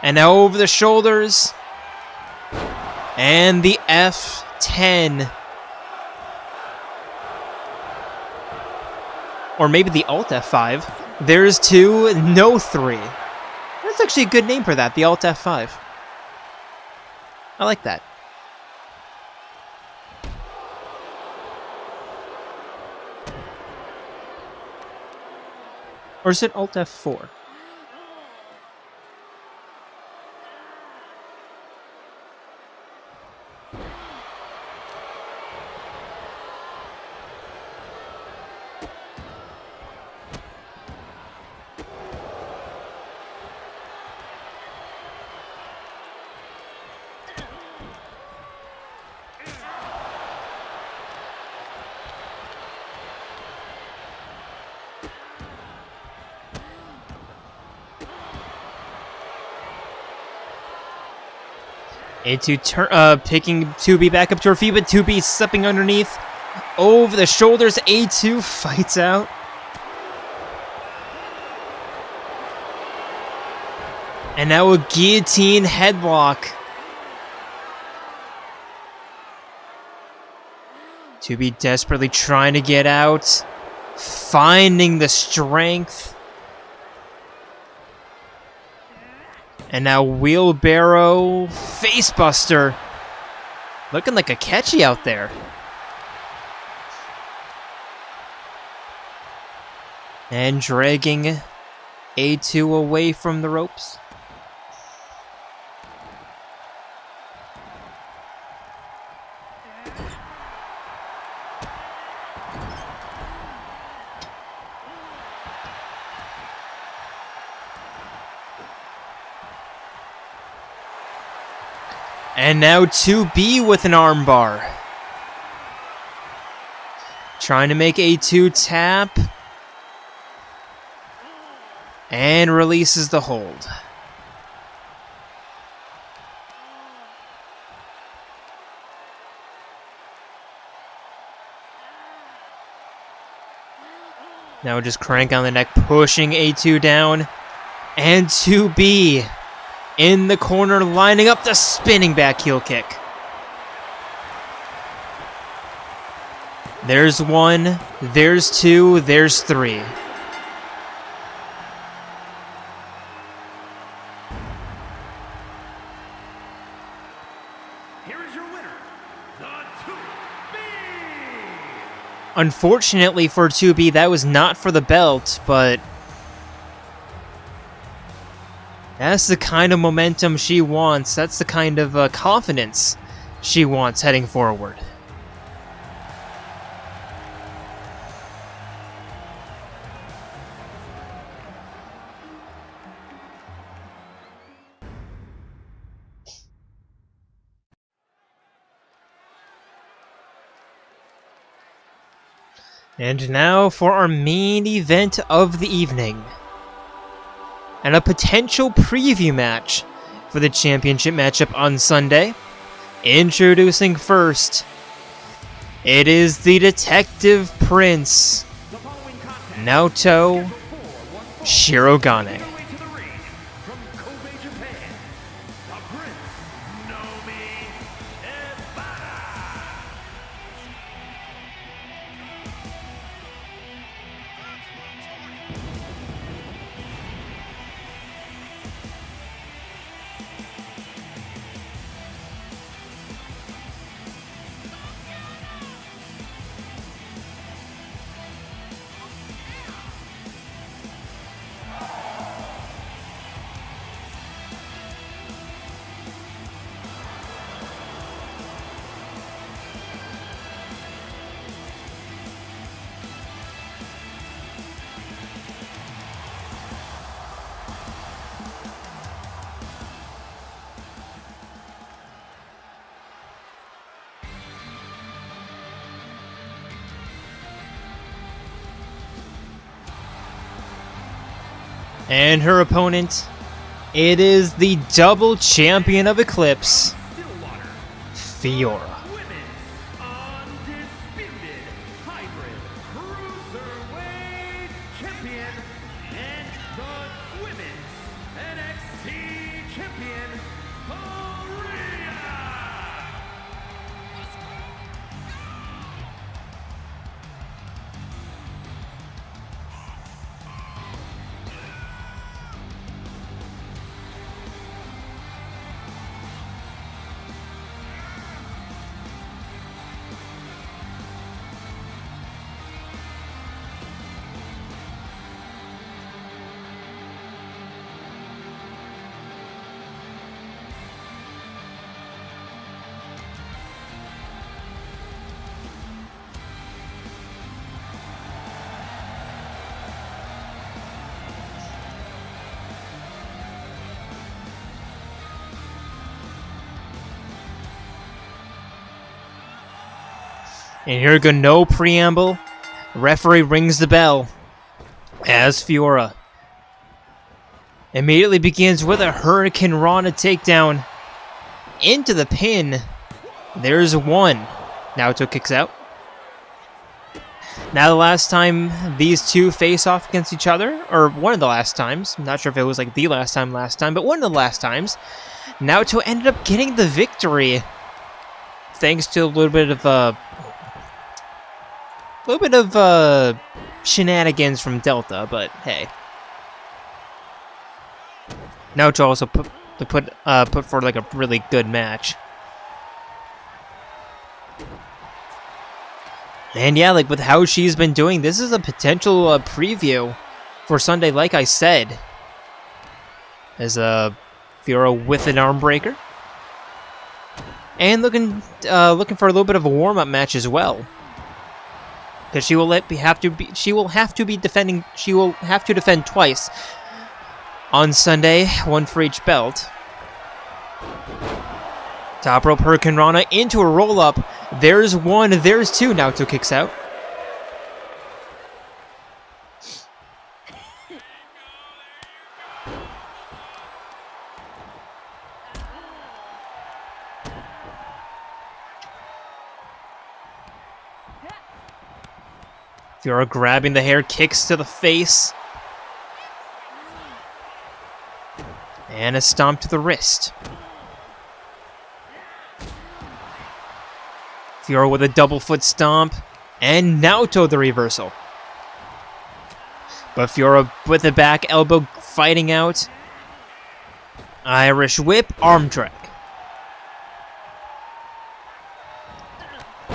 And now over the shoulders. And the F10. Or maybe the Alt F5. There's two, no three. That's actually a good name for that, the Alt F5. I like that. Or is it Alt F4? A2 picking 2B back up to her feet, but 2B stepping underneath. Over the shoulders, A2 fights out. And now a guillotine headlock. 2B desperately trying to get out. Finding the strength. And now wheelbarrow facebuster. Looking like a catchy out there. And dragging A2 away from the ropes. And now 2B with an armbar. Trying to make A2 tap. And releases the hold. Now just crank on the neck, pushing A2 down. And 2B in the corner, lining up the spinning back heel kick. There's one, there's two, there's three. Here is your winner, the 2B! Unfortunately for 2B, that was not for the belt, but that's the kind of momentum she wants. That's the kind of confidence she wants heading forward. And now for our main event of the evening. And a potential preview match for the championship matchup on Sunday. Introducing first, it is the Detective Prince, Naoto Shirogane. And her opponent It is the double champion of Eclipse, Stillwater. Fiora. Women's undisputed hybrid Cruiserweight champion and the women's NXT champion, Korea. And here we go, no preamble. Referee rings the bell as Fiora immediately begins with a Hurricane Rana takedown into the pin. There's one. Naoto kicks out. Now the last time these two face off against each other, or one of the last times, I'm not sure if it was like the last time, but one of the last times, Naoto ended up getting the victory thanks to a little bit of shenanigans from Delta, but hey. Naoto also put forward like a really good match. And yeah, like with how she's been doing, this is a potential preview for Sunday, like I said. As Fiora with an arm breaker. And looking for a little bit of a warm-up match as well. Because she will have to defend twice on Sunday, one for each belt. Top rope Hurricane Rana into a roll-up. There's one, there's two. Naoto kicks out. Fiora grabbing the hair, kicks to the face. And a stomp to the wrist. Fiora with a double foot stomp. And Naoto the reversal. But Fiora with the back elbow fighting out. Irish whip, arm drag.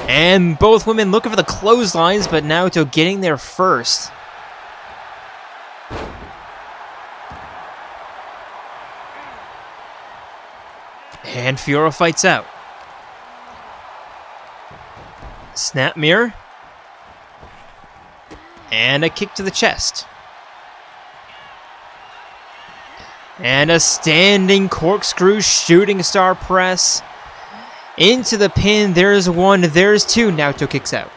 And both women looking for the clotheslines, but Naoto getting there first. And Fiora fights out. Snap mirror. And a kick to the chest. And a standing corkscrew shooting star press. Into the pin, there's one, there's two. Naoto kicks out.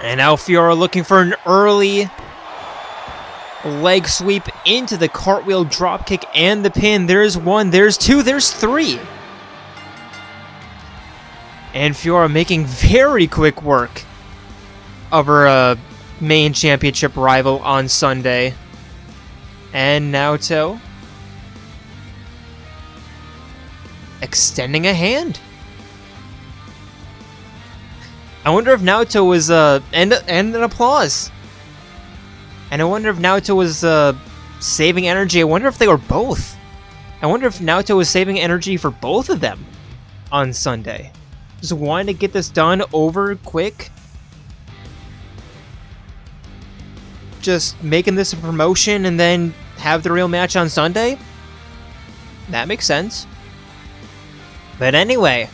And now Fiora looking for an early leg sweep into the cartwheel dropkick and the pin. There's one, there's two, there's three. And Fiora making very quick work of her main championship rival on Sunday. And Naoto extending a hand. I wonder if Naoto was and an applause. And I wonder if Naoto was saving energy. I wonder if they were both. I wonder if Naoto was saving energy for both of them on Sunday. Just wanting to get this done over quick. Just making this a promotion and then have the real match on Sunday? That makes sense. But anyway,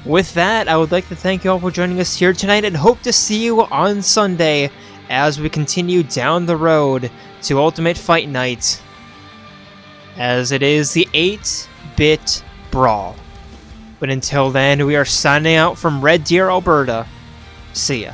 with that, I would like to thank you all for joining us here tonight and hope to see you on Sunday as we continue down the road to Ultimate Fight Night, as it is the 8-bit Brawl. But until then, we are signing out from Red Deer, Alberta. See ya.